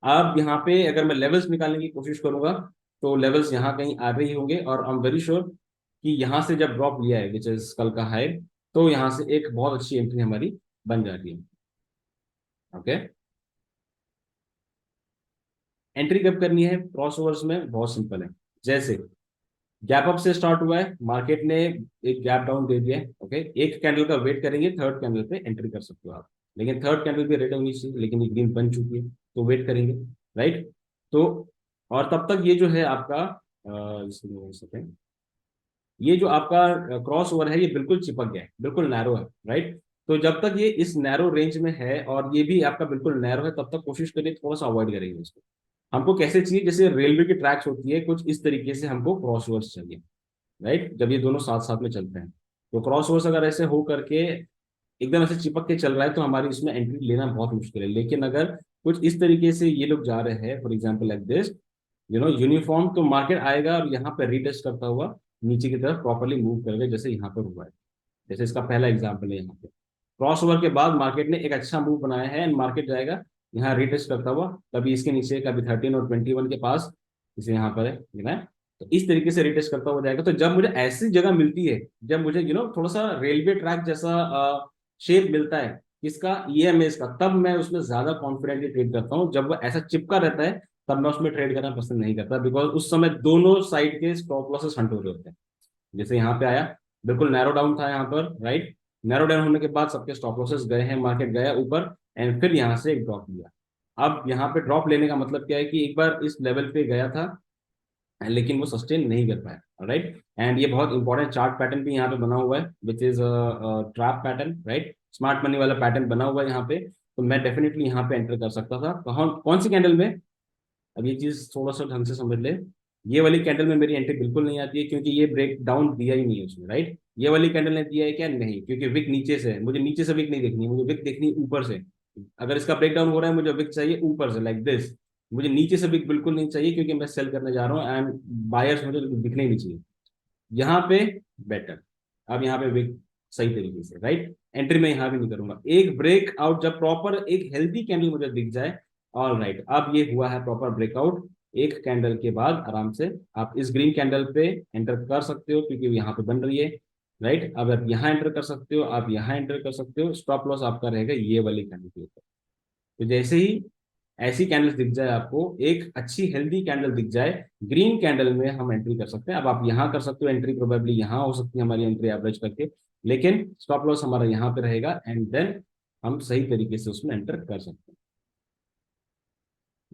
अब यहाँ पे अगर मैं लेवल्स निकालने की कोशिश करूंगा, तो लेवल्स यहाँ कहीं आ रही होंगे, और आई एम वेरी श्योर कि यहाँ से जब ड्रॉप लिया है विच इज कल का हाई, तो यहाँ से एक बहुत अच्छी एंट्री हमारी बन जाती है। ओके, एंट्री कब करनी है क्रॉस ओवर्स में? बहुत सिंपल है। जैसे गैप अप से स्टार्ट हुआ है, मार्केट ने एक गैप डाउन दे दिया है, ओके, एक कैंडल का वेट करेंगे, थर्ड कैंडल पे एंट्री कर सकते हो आप। लेकिन थर्ड कैंडल भी रेड होनी चाहिए, लेकिन ये ग्रीन बन चुकी है, तो वेट करेंगे, राइट। तो और तब तक ये जो है आपका सेकेंड, ये जो आपका क्रॉस ओवर है, ये बिल्कुल चिपक गया है, बिल्कुल नैरो है, राइट। तो जब तक ये इस नैरो रेंज में है और ये भी आपका बिल्कुल नैरो है, तब तक कोशिश करिए थोड़ा सा अवॉइड करेंगे इसको। हमको कैसे चाहिए, जैसे रेलवे की ट्रैक्स होती है कुछ इस तरीके से, हमको क्रॉस ओवर्स चाहिए, राइट, जब ये दोनों साथ साथ में चलते हैं। तो क्रॉस ओवर्स अगर ऐसे हो करके एकदम ऐसे चिपक के चल रहा है, तो हमारी इसमें एंट्री लेना बहुत मुश्किल है। लेकिन अगर कुछ इस तरीके से ये लोग जा रहे हैं, for example like this, uniform, तो मार्केट आएगा और यहाँ पे रीटेस्ट करता हुआ नीचे की तरफ प्रॉपरली मूव करेगा, जैसे यहाँ पर हुआ है। जैसे इसका पहला एग्जाम्पल है, यहाँ पे क्रॉस ओवर के बाद मार्केट ने एक अच्छा मूव बनाया है, एंड मार्केट जाएगा यहाँ रिटेस्ट करता हुआ, कभी इसके नीचे, कभी 13 और 21 के पास, जैसे यहाँ पर है, तो इस तरीके से रिटेस्ट करता हुआ जाएगा। तो जब मुझे ऐसी जगह मिलती है, जब मुझे थोड़ा सा रेलवे ट्रैक जैसा शेप मिलता है किसका, ईएमएस का, तब मैं उसमें ज्यादा कॉन्फिडेंटली ट्रेड करता हूँ। जब वो ऐसा चिपका रहता है, तब मैं उसमें ट्रेड करना पसंद नहीं करता, बिकॉज उस समय दोनों साइड के स्टॉप लॉसेस हंट हो रहे होते हैं। जैसे यहाँ पे आया, बिल्कुल नैरो डाउन था यहाँ पर, राइट। नैरो डाउन होने के बाद सबके स्टॉप लॉसेस गए हैं, मार्केट गया ऊपर, एंड फिर यहाँ से एक ड्रॉप लिया। अब यहाँ पे ड्रॉप लेने का मतलब क्या है कि एक बार इस लेवल पे गया था, लेकिन वो सस्टेन नहीं कर पाया, राइट। एंड ये बहुत इंपॉर्टेंट चार्ट पैटर्न भी यहाँ पे बना हुआ है, which is trap pattern, right, smart money वाला पैटर्न बना हुआ है यहाँ पे। तो मैं डेफिनेटली यहाँ पे एंटर कर सकता था, कौन कौन सी कैंडल में? अब ये चीज थोड़ा सा ढंग से समझ ले। ये वाली कैंडल में मेरी एंट्री बिल्कुल नहीं आती है, क्योंकि ये ब्रेक डाउन दिया ही नहीं है उसमें, राइट। ये वाली कैंडल ने दिया है क्या? नहीं, क्योंकि विक नीचे से है, मुझे नीचे से विक नहीं देखनी, मुझे विक देखनी ऊपर से। अगर इसका ब्रेक डाउन हो रहा है, मुझे विक चाहिए ऊपर से, लाइक दिस। मुझे नीचे से विक बिल्कुल नहीं चाहिए, क्योंकि मैं सेल करने जा रहा हूँ, एंड बायर्स मुझे दिखने ही नहीं चाहिए यहाँ पे। बेटर, अब यहाँ पे विक सही तरीके से, राइट, एंट्री में यहाँ भी नहीं करूंगा। एक ब्रेक आउट जब प्रॉपर एक हेल्दी कैंडल मुझे दिख जाए, ऑल राइट, अब ये हुआ है प्रॉपर ब्रेकआउट, एक कैंडल के बाद आराम से आप इस ग्रीन कैंडल पे एंटर कर सकते हो, क्योंकि यहाँ पे बन रही है, राइट। अब आप यहाँ एंटर कर सकते हो, आप यहाँ एंटर कर सकते हो, स्टॉप लॉस आपका रहेगा ये वाली कैंडल के ऊपर। तो जैसे ही ऐसी कैंडल्स दिख जाए आपको, एक अच्छी हेल्दी कैंडल दिख जाए ग्रीन कैंडल में, हम एंट्री कर सकते हैं। अब आप यहाँ कर सकते हो एंट्री, प्रोबेबली यहाँ हो सकती है हमारी एंट्री एवरेज करके, लेकिन स्टॉप लॉस हमारा यहाँ पे रहेगा, एंड देन हम सही तरीके से उसमें एंटर कर सकते हैं।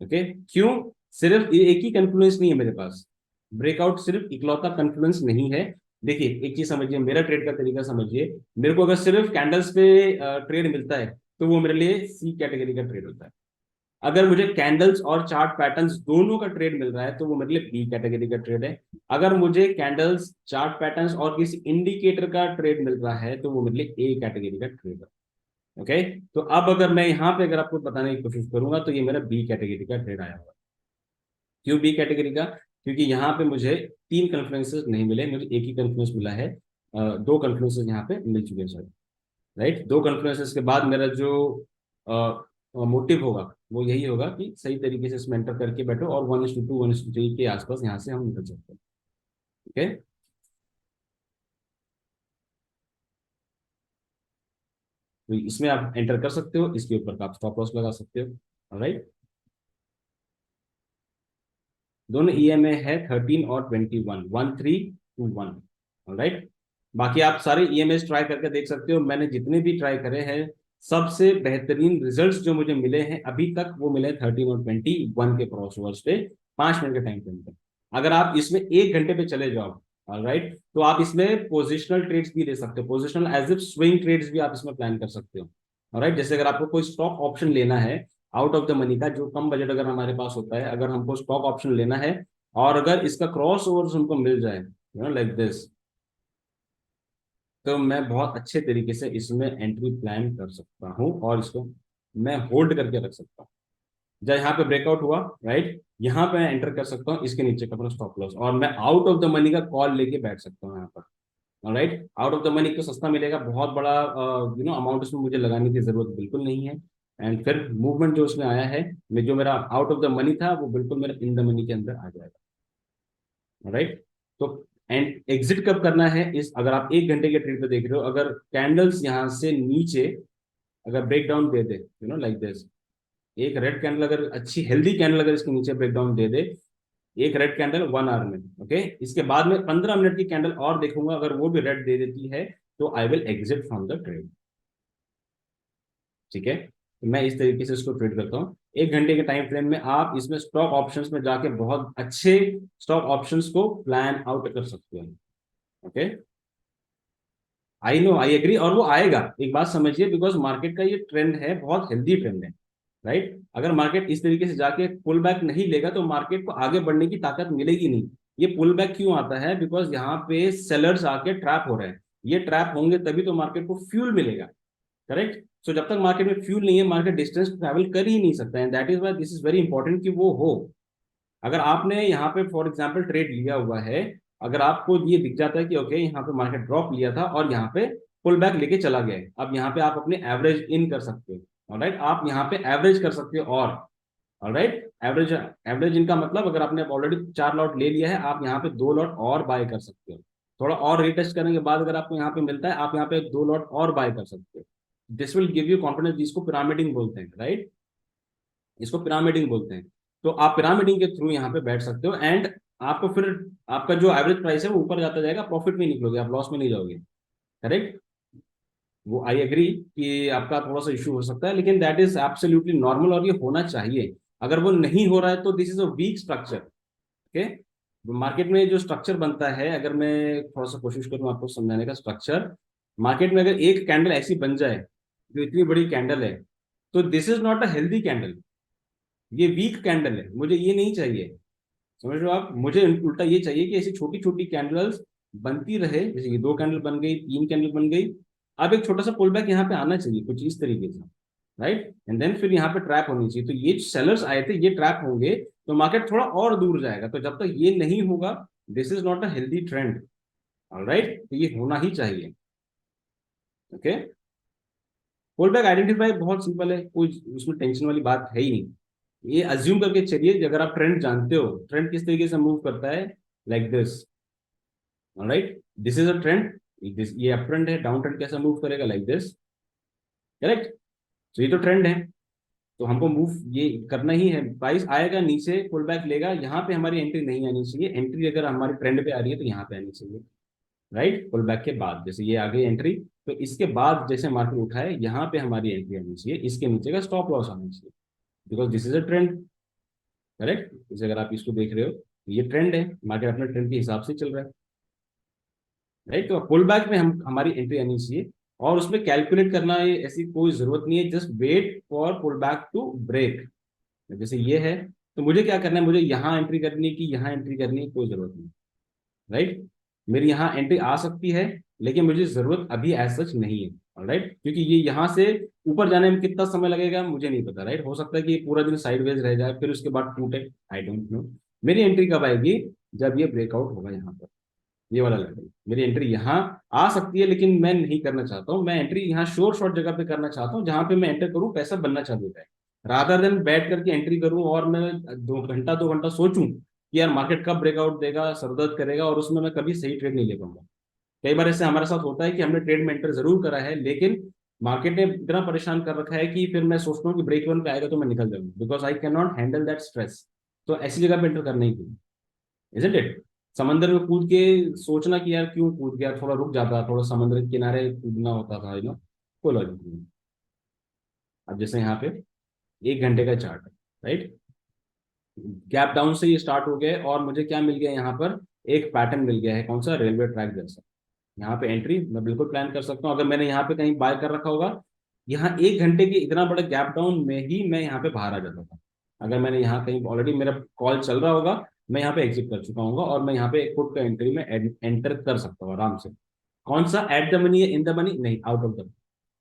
ओके, क्यों? सिर्फ ये एक ही कन्फ्लुएंस नहीं है मेरे पास, ब्रेकआउट सिर्फ इकलौता कन्फ्लुएंस नहीं है। देखिए एक चीज समझिए, मेरा ट्रेड का तरीका समझिए। मेरे को अगर सिर्फ कैंडल्स पे ट्रेड मिलता है, तो वो मेरे लिए सी कैटेगरी का ट्रेड होता है। अगर मुझे कैंडल्स और चार्ट पैटर्न्स दोनों का ट्रेड मिल रहा है, तो वो मेरे लिए बी कैटेगरी का ट्रेड है। अगर मुझे कैंडल्स, चार्ट पैटर्न्स और किसी इंडिकेटर का ट्रेड मिल रहा है, तो वो मेरे लिए ए कैटेगरी का ट्रेड है। ओके, तो अब अगर मैं यहाँ पे अगर आपको बताने की कोशिश करूंगा, तो ये मेरा बी कैटेगरी का ट्रेड आया हुआ है। क्यों बी कैटेगरी का? क्योंकि यहाँ पे मुझे तीन कन्फ्लुएंसेस नहीं मिले, मुझे एक ही कन्फ्लुएंस मिला है। दो कन्फ्लुएंसेस यहाँ पे मिल चुके हैं सर, राइट। दो कन्फ्लुएंसेस के बाद मेरा जो मोटिव होगा, वो यही होगा कि सही तरीके से इसमें एंटर करके बैठो, और 1:2 1:3 के आसपास यहाँ से हम निकल सकते हैं। ठीक है, तो इसमें आप एंटर कर सकते हो, इसके ऊपर का आप स्टॉप लॉस लगा सकते हो, राइट। दोनों ईएमए है 13 और 21, 1321, राइट। बाकी आप सारे ईएमएस ट्राई करके देख सकते हो, मैंने जितने भी ट्राई करे हैं, सबसे बेहतरीन रिजल्ट्स जो मुझे मिले हैं अभी तक, वो मिले 13 और 21 के क्रॉसओवर्स पे, 5 मिनट के टाइम फ्रेम पे। अगर आप इसमें 1 घंटे पे चले जाओ, राइट, तो आप इसमें पोजिशनल ट्रेड्स भी ले सकते हो, positional as if swing trades भी आप इसमें प्लान कर सकते हो, राइट। जैसे अगर आपको कोई स्टॉक ऑप्शन लेना है आउट ऑफ द मनी का, जो कम बजट अगर हमारे पास होता है, अगर हमको स्टॉक ऑप्शन लेना है, और अगर इसका क्रॉस ओवर्स हमको मिल जाए, लाइक दिस, तो मैं बहुत अच्छे तरीके से इसमें एंट्री प्लान कर सकता हूँ, और इसको मैं होल्ड करके रख सकता हूँ। जब यहाँ पे ब्रेकआउट हुआ, राइट, यहाँ पे मैं एंटर कर सकता हूँ इसके नीचे का अपना स्टॉप लॉस, और मैं आउट ऑफ द मनी का कॉल लेके बैठ सकता हूँ यहाँ पर। Right, out of the money को सस्ता मिलेगा, बहुत बड़ा अमाउंट उसमें मुझे लगाने की जरूरत बिल्कुल नहीं है। एंड फिर मूवमेंट जो उसमें आया है, जो मेरा आउट ऑफ द मनी था वो बिल्कुल मेरा इन द मनी के अंदर आ जाएगा। राइट, तो एंड एग्जिट कब करना है, इस अगर आप 1 घंटे के ट्रेड पे देख रहे हो, अगर कैंडल्स यहाँ से नीचे अगर ब्रेक डाउन दे दे, लाइक दिस, एक रेड कैंडल अगर अच्छी हेल्दी कैंडल अगर इसके नीचे ब्रेक डाउन दे दे, एक रेड कैंडल 1 आवर में, ओके, इसके बाद में 15 मिनट की कैंडल और देखूंगा, अगर वो भी रेड दे देती है तो I will exit from the trade. ठीक है, तो मैं इस तरीके से इसको ट्रेड करता हूँ। 1 घंटे के टाइम फ्रेम में आप इसमें स्टॉक ऑप्शंस में जाके बहुत अच्छे स्टॉक ऑप्शंस को प्लान आउट कर सकते हैं। Okay, I know, I agree, और वो आएगा, एक बात समझिए, बिकॉज मार्केट का ये ट्रेंड है, बहुत हेल्दी ट्रेंड है। राइट, अगर मार्केट इस तरीके से जाके पुल बैक नहीं लेगा तो मार्केट को आगे बढ़ने की ताकत मिलेगी नहीं। ये पुल बैक क्यों आता है, बिकॉज यहाँ पे सेलर्स आके ट्रैप हो रहे हैं, ये ट्रैप होंगे तभी तो मार्केट को फ्यूल मिलेगा। करेक्ट, सो जब तक मार्केट में फ्यूल नहीं है, मार्केट डिस्टेंस ट्रैवल कर ही नहीं सकता है, that is why this is very important कि वो हो। अगर आपने यहाँ पे फॉर एग्जाम्पल ट्रेड लिया हुआ है, अगर आपको ये दिख जाता है कि ओके यहाँ पे मार्केट ड्रॉप लिया था और यहाँ पे पुल बैक लेके चला गया है, अब यहाँ पे आप अपने एवरेज इन कर सकते हो। ऑलराइट, आप यहाँ पे एवरेज कर सकते हो, और ऑलराइट, एवरेज, एवरेज इनका मतलब अगर आपने ऑलरेडी 4 लॉट ले लिया है, आप यहाँ पे 2 लॉट और बाय कर सकते हो। थोड़ा और रिटेस्ट करने के बाद अगर आपको यहाँ पे मिलता है, आप यहाँ पे 2 लॉट और बाय कर सकते हो। This will give you confidence, जिसको पिरामिडिंग बोलते हैं। राइट, इसको पिरामिडिंग बोलते हैं। तो आप पिरामिडिंग के थ्रू यहाँ पे बैठ सकते हो, एंड आपको फिर आपका जो एवरेज प्राइस है वो ऊपर जाता जाएगा, प्रॉफिट में निकलोगे, आप लॉस में नहीं जाओगे। करेक्ट, वो आई एग्री कि आपका थोड़ा सा इशू हो सकता है, लेकिन दैट इज एब्सोल्युटली नॉर्मल और ये होना चाहिए। अगर वो नहीं हो रहा है तो this is a weak structure. Okay, market में जो स्ट्रक्चर बनता है, अगर मैं थोड़ा सा कोशिश करूँ आपको समझाने का स्ट्रक्चर, मार्केट में अगर एक कैंडल ऐसी बन जाए जो इतनी बड़ी कैंडल है, तो this is not a healthy candle, ये वीक कैंडल है, मुझे ये नहीं चाहिए। समझ रहे हो आप, मुझे उल्टा ये चाहिए कि ऐसी छोटी छोटी कैंडल्स बनती रहे, जैसे ये 2 कैंडल बन गई, 3 कैंडल बन गई, अब एक छोटा सा पुल बैक यहाँ पे आना चाहिए कुछ इस तरीके से। राइट, एंड देन फिर यहाँ पे ट्रैप होनी चाहिए, तो ये सेलर्स आए थे ये ट्रैप होंगे, तो मार्केट थोड़ा और दूर जाएगा, तो जब तक ये नहीं होगा, this is not a healthy trend. Alright, तो ये होना ही चाहिए। ओके, पुल बैक आइडेंटिफाई बहुत सिंपल है, कोई उसमें टेंशन वाली बात है ही नहीं। ये अज्यूम करके चलिए कि अगर आप ट्रेंड जानते हो, ट्रेंड किस तरीके से मूव करता है, like this. Alright, this is a trend, this ये अप ट्रेंड है, डाउन ट्रेंड कैसा मूव करेगा, लाइक दिस। करेक्ट, तो ये तो ट्रेंड है, तो हमको मूव ये करना ही है, प्राइस आएगा नीचे पुल बैक लेगा, यहाँ पे हमारी एंट्री नहीं आनी चाहिए, एंट्री अगर हमारी ट्रेंड पे आ रही है तो यहाँ पे आनी चाहिए। राइट, पुल बैक के बाद जैसे ये आ गई एंट्री, तो इसके बाद जैसे मार्केट उठाए यहाँ पे हमारी एंट्री आनी चाहिए, इसके नीचे का स्टॉप लॉस आना चाहिए, because this is a trend. Correct, जैसे अगर आप इसको देख रहे हो, तो ये ट्रेंड है, मार्केट अपने ट्रेंड के हिसाब से चल रहा है। राइट, तो पुल बैक में हम हमारी एंट्री आनी चाहिए, और उसमें कैलकुलेट करना ये ऐसी कोई जरूरत नहीं है, just wait for pull back to break. जैसे ये है, तो मुझे क्या करना है, मुझे यहाँ एंट्री करनी की यहाँ एंट्री करनी की कोई जरूरत नहीं। राइट, मेरी यहाँ एंट्री आ सकती है, लेकिन मुझे जरूरत अभी एज सच नहीं है। राइट, क्योंकि ये यहाँ से ऊपर जाने में कितना समय लगेगा मुझे नहीं पता। राइट, हो सकता है कि ये पूरा दिन साइडवेज रह जाए, फिर उसके बाद टूटे, आई डोंट नो। मेरी एंट्री कब आएगी, जब ये ब्रेकआउट होगा यहाँ पर, ये वाला लेवल, मेरी एंट्री यहाँ आ सकती है, लेकिन मैं नहीं करना चाहता हूँ, मैं एंट्री यहाँ शोर शॉर्ट जगह पे करना चाहता हूँ, जहां पे मैं एंटर करूँ पैसा बनना चालू होता है, रादर देन बैठ करके एंट्री करूँ और मैं 2 घंटा 2 घंटा सोचूं कि यार मार्केट कब ब्रेकआउट देगा, सरदर्द करेगा, और उसमें मैं कभी सही ट्रेड नहीं ले पाऊंगा। कई बार ऐसे हमारे साथ होता है कि हमने ट्रेड में एंटर जरूर करा है, लेकिन मार्केट ने इतना परेशान कर रखा है कि फिर मैं सोचता हूँ कि ब्रेक इवन पे आएगा तो मैं निकल जाऊंगा, because I can not handle that stress. तो ऐसी जगह पे एंटर करना ही चाहिए, इजंट इट। समंदर में कूद के सोचना कि यार क्यों कूद गया, थोड़ा रुक जाता, थोड़ा समुद्र के किनारे कूदना होता था, कोई लॉजिक नहीं। अब जैसे यहाँ पे 1 घंटे का चार्ट है, राइट, गैप डाउन से ये स्टार्ट हो गया, और मुझे क्या मिल गया यहाँ पर, एक पैटर्न मिल गया है, कौन सा, रेलवे ट्रैक जैसा। यहाँ पे एंट्री मैं बिल्कुल प्लान कर सकता हूँ, अगर मैंने यहाँ पे कहीं बाय कर रखा होगा, यहाँ 1 घंटे के इतना बड़ा गैप डाउन में ही मैं यहाँ पे बाहर आ जाता था। अगर मैंने यहाँ कहीं ऑलरेडी मेरा कॉल चल रहा होगा, मैं यहाँ पे एग्जिट कर चुका हूँ, और मैं यहाँ पे एक फुट का एंट्री में एंटर कर सकता हूँ आराम से। कौन सा, एट द मनी या इन द मनी, नहीं, आउट ऑफ द,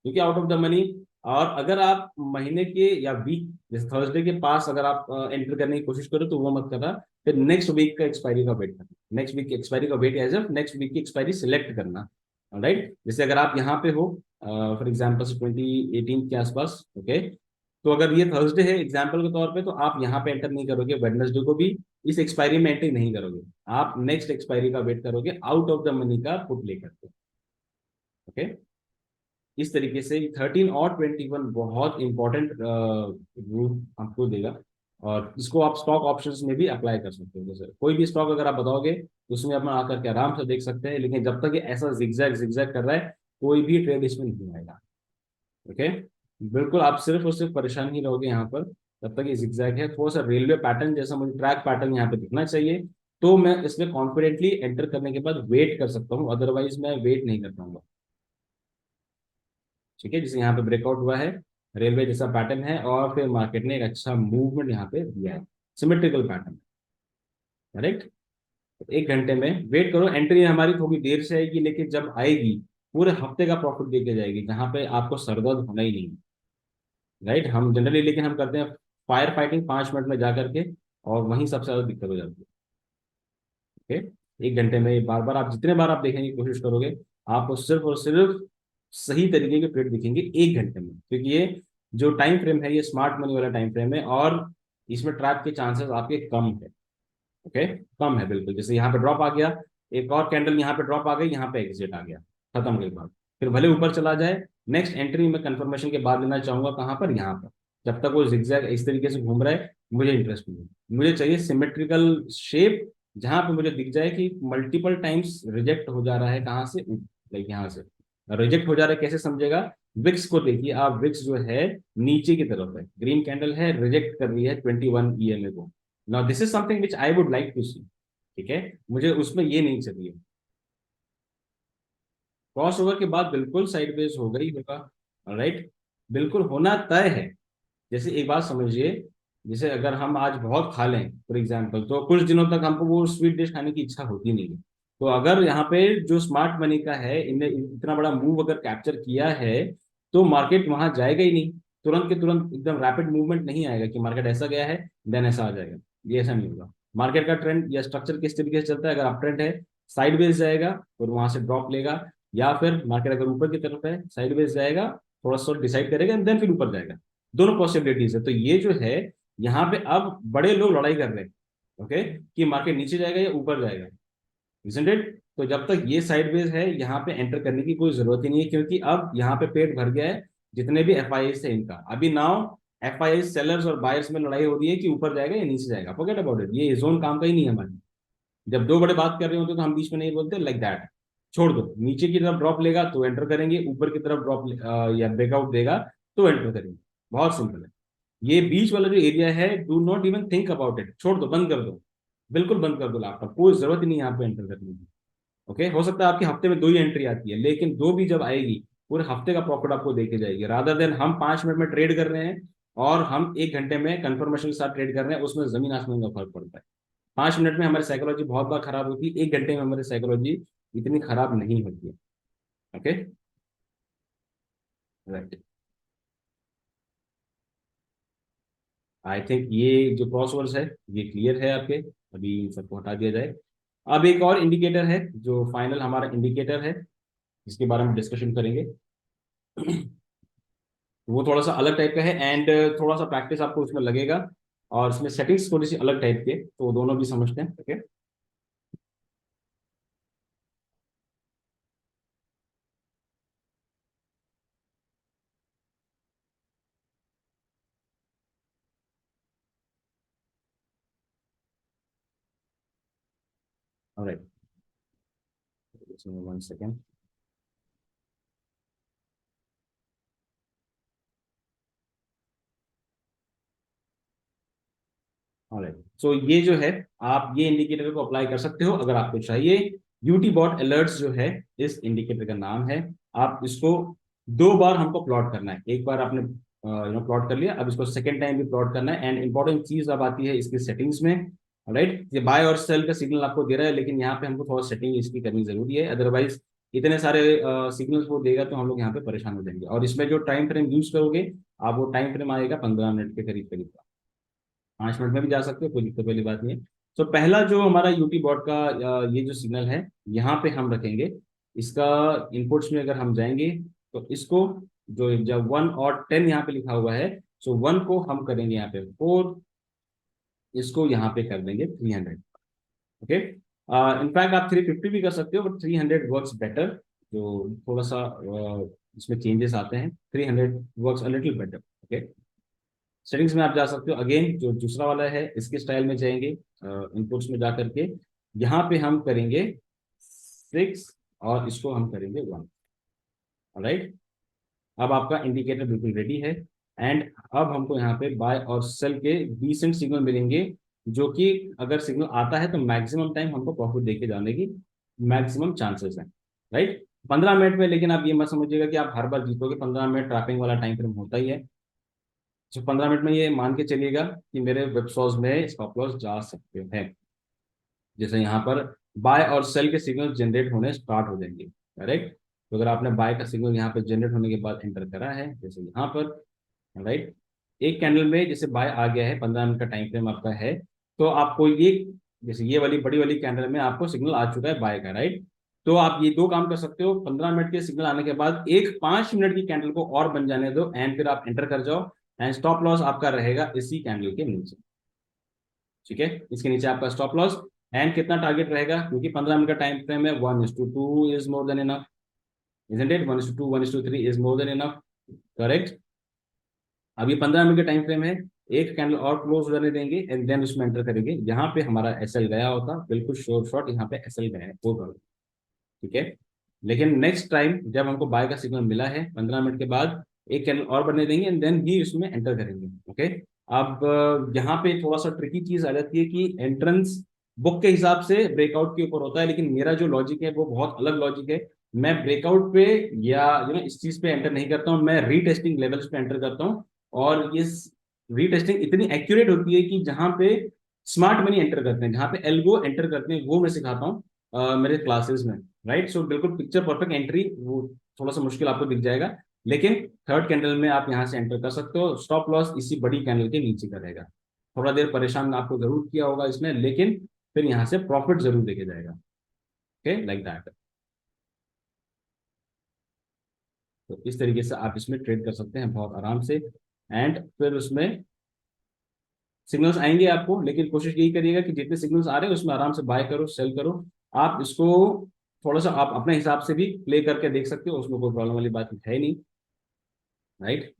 क्योंकि आउट ऑफ द मनी और अगर आप महीने के या वीक जैसे थर्सडे के पास अगर आप एंटर करने की कोशिश करो तो वो मत करना, फिर नेक्स्ट वीक का एक्सपायरी का वेट करना, नेक्स्ट वीक की एक्सपायरी का wait as if next week की एक्सपायरी सिलेक्ट करना। राइट, जैसे अगर आप यहाँ पे हो फॉर एग्जाम्पल 2018 के आसपास, ओके, तो अगर ये थर्सडे है एग्जाम्पल के तौर पे, तो आप यहाँ पे एंटर नहीं करोगे, वेडनेसडे को भी इस एक्सपायरी में एंटर नहीं करोगे, आप नेक्स्ट एक्सपायरी का वेट करोगे आउट ऑफ द मनी का पुट लेकर के। ओके, इस तरीके से 13 और 21 बहुत इंपॉर्टेंट रूल आपको देगा, और इसको आप स्टॉक ऑप्शंस में भी अप्लाई कर सकते हो। जैसे कोई भी स्टॉक अगर आप बताओगे तो उसमें अपना आकर के आराम से देख सकते हैं, लेकिन जब तक ये ऐसा जिगजैग जिगजैग कर रहा है कोई भी ट्रेड इसमें नहीं आएगा। ओके, बिल्कुल आप सिर्फ और सिर्फ परेशान ही रहोगे यहाँ पर जब तक ये जिगजैग है। थोड़ा सा रेलवे पैटर्न जैसा मुझे ट्रैक पैटर्न यहाँ पे दिखना चाहिए, तो मैं इसमें कॉन्फिडेंटली एंटर करने के बाद वेट कर सकता हूँ, अदरवाइज मैं वेट नहीं कर पाऊंगा। ठीक है, जैसे यहाँ पे ब्रेकआउट हुआ है, रेलवे जैसा पैटर्न है, और फिर मार्केट ने एक अच्छा मूवमेंट यहाँ पे दिया है, सिमेट्रिकल पैटर्न। करेक्ट, तो 1 घंटे में वेट करो, एंट्री हमारी थोड़ी देर से आएगी, लेकिन जब आएगी पूरे हफ्ते का प्रॉफिट दे के जाएगी, जहाँ पे आपको सरदर्द होना ही नहीं। राइट, हम जनरली लेकिन हम करते हैं फायर फाइटिंग 5 मिनट में जा करके, और वहीं सबसे ज्यादा दिक्कत हो जाती है। ओके, 1 घंटे में बार बार आप जितने बार आप देखने की कोशिश करोगे, आपको सिर्फ और सिर्फ सही तरीके के ट्रेड दिखेंगे 1 घंटे में, क्योंकि ये जो टाइम फ्रेम है ये स्मार्ट मनी वाला टाइम फ्रेम है, और इसमें ट्रैप के चांसेस आपके कम है। ओके, कम है बिल्कुल। जैसे यहाँ पे ड्रॉप आ गया, एक और कैंडल यहाँ पे ड्रॉप आ गई, यहाँ पे एग्जिट आ गया, खत्म गई बात। फिर भले ऊपर चला जाए, नेक्स्ट एंट्री में कंफर्मेशन के बाद लेना चाहूंगा कहाँ पर, यहाँ पर। जब तक वो जिगजैग इस तरीके से घूम रहा है मुझे इंटरेस्ट नहीं है, मुझे चाहिए सिमेट्रिकल शेप, जहां पे मुझे दिख जाए कि मल्टीपल टाइम्स रिजेक्ट हो जा रहा है, कहाँ से, लाइक यहाँ से रिजेक्ट हो जा रहा है। कैसे समझेगा, विक्स को देखिए आप, विक्स जो है नीचे की तरफ है, ग्रीन कैंडल है, रिजेक्ट कर रही है 21 ईएमए को। Now this is something which I would like to see. ठीक है, मुझे उसमें ये नहीं चाहिए। क्रॉस ओवर के बाद बिल्कुल साइडवेज हो गई होगा, राइट, बिल्कुल होना तय है। जैसे एक बात समझिए, जैसे अगर हम आज बहुत खा लें फॉर एग्जाम्पल, तो कुछ दिनों तक हमको वो स्वीट डिश खाने की इच्छा होती नहीं है। तो अगर यहाँ पे जो स्मार्ट मनी का है, इनने इतना बड़ा मूव अगर कैप्चर किया है, तो मार्केट वहां जाएगा ही नहीं, तुरंत के तुरंत एकदम रैपिड मूवमेंट नहीं आएगा कि मार्केट ऐसा गया है देन ऐसा आ जाएगा। ये ऐसा नहीं होगा। मार्केट का ट्रेंड या स्ट्रक्चर किस तरीके से चलता है, अगर अप ट्रेंड है साइडवेज जाएगा और वहां से ड्रॉप लेगा, या फिर मार्केट अगर ऊपर की तरफ है साइडवेज जाएगा, थोड़ा सा डिसाइड करेगा देन फिर ऊपर जाएगा। दोनों पॉसिबिलिटीज है। तो ये जो है यहाँ पे अब बड़े लोग लड़ाई कर रहे हैं, ओके, कि मार्केट नीचे जाएगा या ऊपर जाएगा, isn't it? तो जब तक ये साइडवेज है यहाँ पे एंटर करने की कोई जरूरत ही नहीं है, क्योंकि अब यहाँ पे पेट भर गया है जितने भी एफ आई थे इनका। अभी नाउ एफ आई सेलर्स और बायर्स में लड़ाई हो रही है कि ऊपर जाएगा या नीचे जाएगा, फॉरगेट अबाउट इट, ये जोन काम का ही नहीं है हमारी। जब दो बड़े बात कर रहे होते तो हम बीच में नहीं बोलते लाइक दैट, छोड़ दो, नीचे की तरफ ड्रॉप लेगा तो एंटर करेंगे, ऊपर की तरफ ड्रॉप या ब्रेकआउट देगा तो एंटर करेंगे। बहुत सिंपल है। ये बीच वाला जो एरिया है, do not even think about it, छोड़ दो, बंद कर दो, बिल्कुल बंद कर दो लैपटॉप, कोई जरूरत ही नहीं है यहाँ पे एंटर करने की। ओके, हो सकता है आपके हफ्ते में 2 ही एंट्री आती है, लेकिन दो भी जब आएगी पूरे हफ्ते का प्रॉफिट आपको देके जाएगी, रादर देन हम 5 मिनट में ट्रेड कर रहे हैं और हम 1 घंटे में कंफर्मेशन के साथ ट्रेड कर रहे हैं, उसमें जमीन आसमान का फर्क पड़ता है। 5 मिनट में हमारी साइकोलॉजी बहुत बार खराब होती है, 1 घंटे में हमारी साइकोलॉजी इतनी खराब नहीं होती है। ओके, राइट, आई थिंक ये जो क्रॉस ओवर्स है ये क्लियर है आपके, अभी इन सबको हटा दिया जाए। अब एक और इंडिकेटर है जो फाइनल हमारा इंडिकेटर है, जिसके बारे में डिस्कशन करेंगे। वो थोड़ा सा अलग टाइप का है, एंड थोड़ा सा प्रैक्टिस आपको उसमें लगेगा, और इसमें सेटिंग्स थोड़ी सी अलग टाइप के, तो दोनों भी समझते हैं। Okay, alright, 1 second. ऑलराइट, सो ये जो है, आप ये इंडिकेटर को अप्लाई कर सकते हो अगर आपको चाहिए। यूटी बॉट अलर्ट्स जो है इस इंडिकेटर का नाम है। आप इसको 2 बार हमको प्लॉट करना है, एक बार आपने प्लॉट कर लिया, अब इसको सेकेंड टाइम भी प्लॉट करना है। एंड इंपॉर्टेंट चीज अब आती है इसकी सेटिंग्स में। राइट, ये बाय और सेल का सिग्नल आपको दे रहा है, लेकिन यहाँ पे हमको थोड़ा सेटिंग इसकी करनी जरूरी है, अदरवाइज इतने सारे सिग्नल्स वो देगा तो हम लोग यहाँ पे परेशान हो जाएंगे। और इसमें जो टाइम फ्रेम यूज करोगे आप, वो टाइम फ्रेम आएगा 15 मिनट के करीब करीब का। 5 मिनट में भी जा सकते हो, कोई दिक्कत वाली बात नहीं है। तो पहला जो हमारा यूटी बॉट का ये जो सिग्नल है यहाँ पे हम रखेंगे। इसका इनपुट्स में अगर हम जाएंगे तो इसको, जो जब 1 और 10 यहाँ पे लिखा हुआ है, सो 1 को हम करेंगे यहाँ पे 4, इसको यहाँ पे कर देंगे 300। ओके, इनफैक्ट आप 350 भी कर सकते हो, बट 300 वर्क्स बेटर। जो थोड़ा सा इसमें चेंजेस आते हैं, 300 works a little better. Okay, settings में आप जा सकते हो, अगेन जो दूसरा वाला है इसके स्टाइल में जाएंगे, इनपुट्स में जा करके यहाँ पे हम करेंगे 6 और इसको हम करेंगे 1। राइट, अब आपका इंडिकेटर बिल्कुल रेडी है। एंड अब हमको यहाँ पे बाय और सेल के डिसेंट सिग्नल मिलेंगे, जो कि अगर सिग्नल आता है तो मैक्सिमम टाइम हमको प्रॉफिट देके जाने की मैक्सिमम चांसेस हैं। राइट, 15 मिनट में, लेकिन आप ये मत समझिएगा कि आप हर बार जीतोगे। 15 मिनट ट्रैपिंग वाला टाइम फ्रेम होता ही है। तो 15 मिनट में ये मान के चलिएगा कि मेरे वेब सॉस में स्टॉप लॉस जा सकते हैं। जैसे यहाँ पर बाय और सेल के सिग्नल जनरेट होने स्टार्ट हो जाएंगे। करेक्ट, तो अगर आपने बाय का सिग्नल यहाँ पे जनरेट होने के बाद एंटर करा है, जैसे यहाँ पर, राइट, एक कैंडल में जैसे बाय आ गया है, 15 मिनट का टाइम फ्रेम आपका है, तो आपको ये, जैसे ये वाली बड़ी वाली कैंडल में आपको सिग्नल आ चुका है बाय का, राइट। तो आप ये दो काम कर सकते हो, 15 मिनट के सिग्नल आने के बाद एक 5 मिनट की कैंडल को और बन जाने दो, एंड फिर आप एंटर कर जाओ। एंड स्टॉप लॉस आपका रहेगा इसी कैंडल के नीचे। ठीक है, इसके नीचे आपका स्टॉप लॉस। एंड कितना टारगेट रहेगा, क्योंकि 15 मिनट का टाइम फ्रेम है, 1:2 is more than enough, isn't it? 1:2, 1:3 is more than enough. Correct, अब ये 15 मिनट का टाइम फ्रेम है, एक कैंडल और क्लोज हो जाने देंगे एंड देन उसमें एंटर करेंगे। यहाँ पे हमारा एसएल गया होता, बिल्कुल श्योर शॉट यहाँ पे एसएल गया है, होगा। ठीक है, लेकिन नेक्स्ट टाइम जब हमको बाय का सिग्नल मिला है, 15 मिनट के बाद एक कैंडल और बनने देंगे एंड देन ही उसमें एंटर करेंगे। ओके, अब यहाँ पे थोड़ा सा ट्रिकी चीज आ जाती है कि एंट्रेंस बुक के हिसाब से ब्रेकआउट के ऊपर होता है, लेकिन मेरा जो लॉजिक है वो बहुत अलग लॉजिक है। मैं ब्रेकआउट पे या इस चीज पे एंटर नहीं करता हूँ, मैं रीटेस्टिंग लेवल्स पे एंटर करता हूँ। और ये रीटेस्टिंग इतनी एक्यूरेट होती है कि जहां पे स्मार्ट मनी एंटर करते हैं, जहां पे एल्गो एंटर करते हैं, वो मैं सिखाता हूँ मेरे क्लासेस में। राइट, सो बिल्कुल पिक्चर परफेक्ट एंट्री, वो थोड़ा सा मुश्किल आपको दिख जाएगा, लेकिन थर्ड कैंडल में आप यहाँ से एंटर कर सकते हो। स्टॉप लॉस इसी बड़ी कैंडल के नीचे का रहेगा। थोड़ा देर परेशान आपको जरूर किया होगा इसमें, लेकिन फिर यहाँ से प्रॉफिट जरूर देके जाएगा। Okay, like that. तो इस तरीके से आप इसमें ट्रेड कर सकते हैं बहुत आराम से। एंड फिर उसमें सिग्नल्स आएंगे आपको, लेकिन कोशिश यही करिएगा कि जितने सिग्नल्स आ रहे हैं उसमें आराम से बाय करो, सेल करो। आप इसको थोड़ा सा आप अपने हिसाब से भी प्ले करके देख सकते हो, उसमें कोई प्रॉब्लम वाली बात है नहीं। राइट,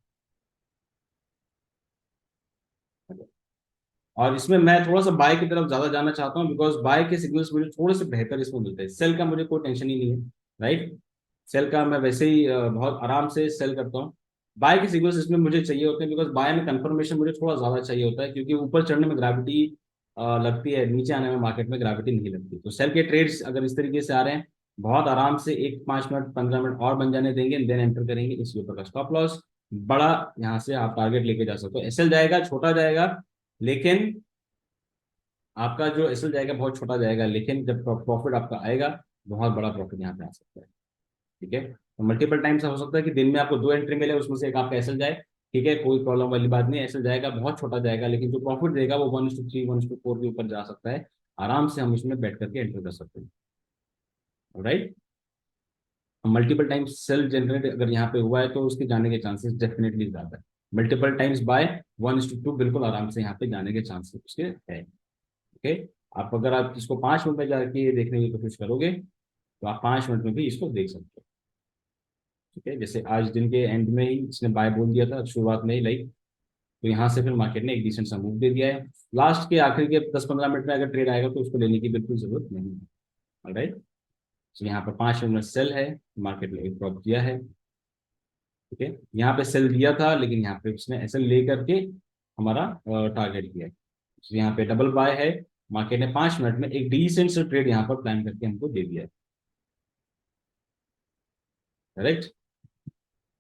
और इसमें मैं थोड़ा सा बाय की तरफ ज्यादा जाना चाहता हूँ, बिकॉज बाय के सिग्नल्स मुझे थोड़े से बेहतर इसमें मिलते हैं। सेल का मुझे कोई टेंशन ही नहीं है। राइट, सेल का मैं वैसे ही बहुत आराम से सेल करता हूँ। बाय के सिग्नल्स इसमें मुझे चाहिए होते हैं, बिकॉज बाय में कंफर्मेशन मुझे थोड़ा ज्यादा चाहिए होता है, क्योंकि ऊपर चढ़ने में ग्रेविटी लगती है, नीचे आने में मार्केट में ग्रेविटी नहीं लगती। तो सेल के ट्रेड्स अगर इस तरीके से आ रहे हैं, बहुत आराम से एक 5 मिनट 15 मिनट और बन जाने देंगे, देन एंटर करेंगे इसके ऊपर का स्टॉप लॉस। बड़ा यहाँ से आप टारगेट लेके जा सकते हो। एसएल जाएगा, छोटा जाएगा, लेकिन आपका जो एसएल जाएगा बहुत छोटा जाएगा, लेकिन जब प्रॉफिट आपका आएगा, बहुत बड़ा प्रॉफिट यहाँ पे आ सकता है। ठीक है, तो मल्टीपल टाइम्स हो सकता है कि दिन में आपको 2 एंट्री मिले, उसमें से एक आपका एसएल जाए। ठीक है, कोई प्रॉब्लम वाली बात नहीं, एसएल जाएगा, बहुत छोटा जाएगा, लेकिन जो प्रॉफिट देगा वो 1:3 1:4 के ऊपर जा सकता है। आराम से हम इसमें बैठ करके एंटर कर सकते हैं। Right, multiple times sale generate अगर यहाँ पे हुआ है तो उसके जाने के चांसेस डेफिनेटली ज्यादा है। मल्टीपल टाइम्स बाय 1:2 बिल्कुल आराम से यहाँ पे जाने के चांसेस उसके है। ओके, आप अगर आप इसको 5 मिनट में जाके देखने की कोशिश करोगे तो आप 5 मिनट में भी इसको देख सकते हो। ठीक है, जैसे आज दिन के एंड में ही इसने बाय बोल दिया था शुरुआत में ही, लाइक, तो यहाँ से फिर मार्केट ने एक डिसेंट सा मूव दे दिया है। लास्ट के आखिर के 10-15 मिनट में अगर ट्रेड आएगा तो उसको लेने की बिल्कुल जरूरत नहीं है। राइट, तो यहाँ पर 5 मिनट सेल है, मार्केट ने एक ड्रॉप किया है। ठीक है, यहाँ पे सेल दिया था, लेकिन यहाँ पे उसने एसएल ले करके हमारा टारगेट किया है। तो यहाँ पे डबल बाय है, मार्केट ने 5 मिनट में एक डिसेंट से ट्रेड यहाँ पर प्लान करके हमको दे दिया है। करेक्ट,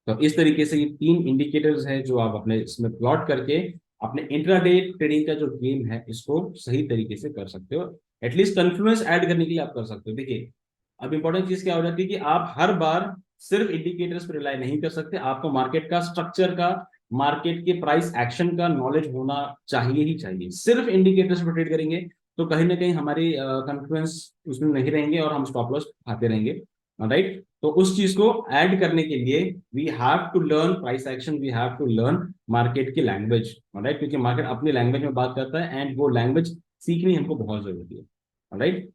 तो इस तरीके से ये 3 इंडिकेटर्स हैं जो आप अपने इसमें प्लॉट करके अपने इंट्राडे ट्रेडिंग का जो गेम है इसको सही तरीके से कर सकते हो। एटलीस्ट कॉन्फिडेंस ऐड करने के लिए आप कर सकते हो। देखिए, अब इंपॉर्टेंट चीज क्या हो जाती है कि आप हर बार सिर्फ इंडिकेटर्स पर रिलाई नहीं कर सकते, आपको मार्केट का स्ट्रक्चर का, मार्केट के प्राइस एक्शन का नॉलेज होना चाहिए ही चाहिए। सिर्फ इंडिकेटर्स पर ट्रेड करेंगे तो कहीं ना कहीं हमारी कॉन्फिडेंस उसमें नहीं रहेंगे और हम स्टॉप लॉस खाते रहेंगे, राइट। तो उस चीज को ऐड करने के लिए we have to learn price action, we have to learn market की लैंग्वेज, राइट, क्योंकि मार्केट अपनी लैंग्वेज में बात करता है एंड वो लैंग्वेज सीखनी हमको बहुत जरूरी है, राइट।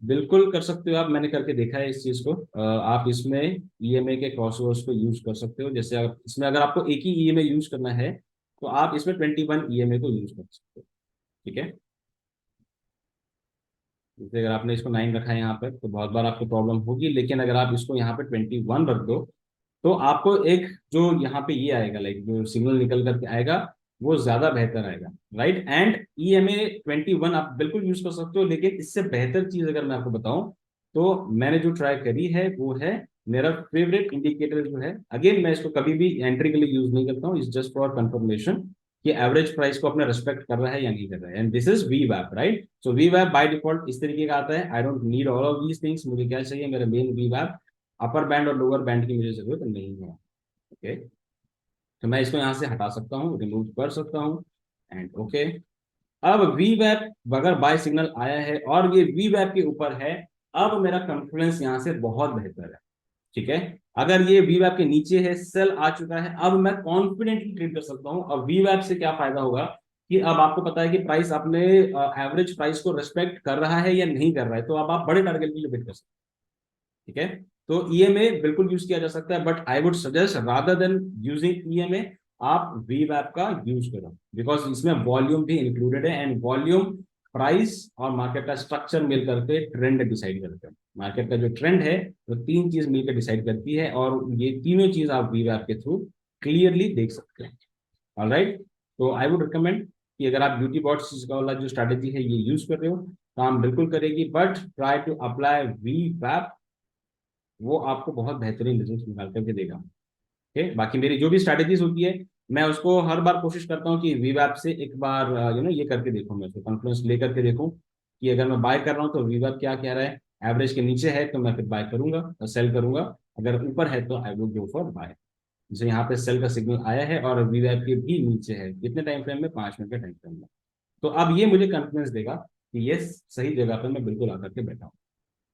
बिल्कुल कर सकते हो आप, मैंने करके देखा है इस चीज को। आप इसमें ईएमए के क्रॉसओवर्स को यूज कर सकते हो। जैसे आप इसमें अगर आपको एक ही ईएमए यूज करना है तो आप इसमें 21 ईएमए को यूज कर सकते हो, ठीक है। जैसे अगर आपने इसको 9 रखा है यहाँ पर तो बहुत बार आपको प्रॉब्लम होगी, लेकिन अगर आप इसको यहाँ पे 21 रख दो तो आपको एक जो यहाँ पे ये आएगा, लाइक जो सिग्नल निकल करके आएगा वो ज्यादा बेहतर आएगा, राइट। एंड ईएमए 21 आप बिल्कुल यूज कर सकते हो, लेकिन इससे बेहतर चीज अगर मैं आपको बताऊं तो मैंने जो ट्राई करी है वो है मेरा फेवरेट इंडिकेटर जो है। अगेन मैं इसको कभी भी एंट्री के लिए यूज नहीं करता हूँ, इट्स जस्ट फॉर कंफर्मेशन कि एवरेज प्राइस को अपने रेस्पेक्ट कर रहा है या नहीं कर रहा है, and this is we वैप, right. So we वैप by default इस तरीके का आता है। I don't need all of these things, मुझे क्या चाहिए, मेरा मेन वी वैप, अपर बैंड और लोअर बैंड की मुझे जरूरत नहीं है, ओके। तो मैं इसको यहाँ से हटा सकता हूँ, रिमूव कर सकता हूँ, एंड ओके। अब वी वैप अगर बाय सिग्नल आया है और ये वी वैप के ऊपर है, अब मेरा कॉन्फिडेंस यहाँ से बहुत बेहतर है, ठीक है। अगर ये वी वैप के नीचे है, सेल आ चुका है, अब मैं कॉन्फिडेंटली ट्रेड कर सकता हूँ। अब वी वैप से क्या फायदा होगा कि अब आपको पता है कि प्राइस अपने एवरेज प्राइस को रेस्पेक्ट कर रहा है या नहीं कर रहा है, तो अब आप बड़े टारगेट के लिए वेट कर सकते हैं, ठीक है। तो ईएमए बिल्कुल यूज किया जा सकता है, but I would suggest rather than using EMA आप वी वैप का यूज करो, बिकॉज इसमें वॉल्यूम भी इंक्लूडेड है, एंड वॉल्यूम, प्राइस और मार्केट का स्ट्रक्चर मिल करके ट्रेंड डिसाइड करते हैं। मार्केट का जो ट्रेंड है वो तीन चीज मिलकर डिसाइड करती है, और ये तीनों चीज आप वी वैप के थ्रू क्लियरली देख सकते हैं, ऑलराइट। तो आई वुड रिकमेंड कि अगर आप ब्यूटी बॉट्स वाला जो स्ट्रैटेजी है ये यूज कर रहे हो, काम बिल्कुल करेगी, बट ट्राई टू अप्लाई वी वैप, वो आपको बहुत बेहतरीन रिजल्ट निकाल करके देगा, ओके। बाकी मेरी जो भी स्ट्रैटेजीज होती है मैं उसको हर बार कोशिश करता हूँ कि वीवैप से एक बार ये करके देखूँ, मैं उसको कॉन्फ्लुएंस ले करके देखूँ कि अगर मैं बाय कर रहा हूँ तो वीवैप क्या कह रहा है। एवरेज के नीचे है तो मैं फिर बाय करूंगा और सेल करूंगा, अगर ऊपर है तो I would go for buy. जैसे यहाँ पे सेल का सिग्नल आया है और वीवैप के भी नीचे है, कितने टाइम फ्रेम में, 5 मिनट के टाइम फ्रेम में, तो अब ये मुझे कॉन्फिडेंस देगा कि ये सही जगह पर मैं बिल्कुल आकर के बैठा हूँ,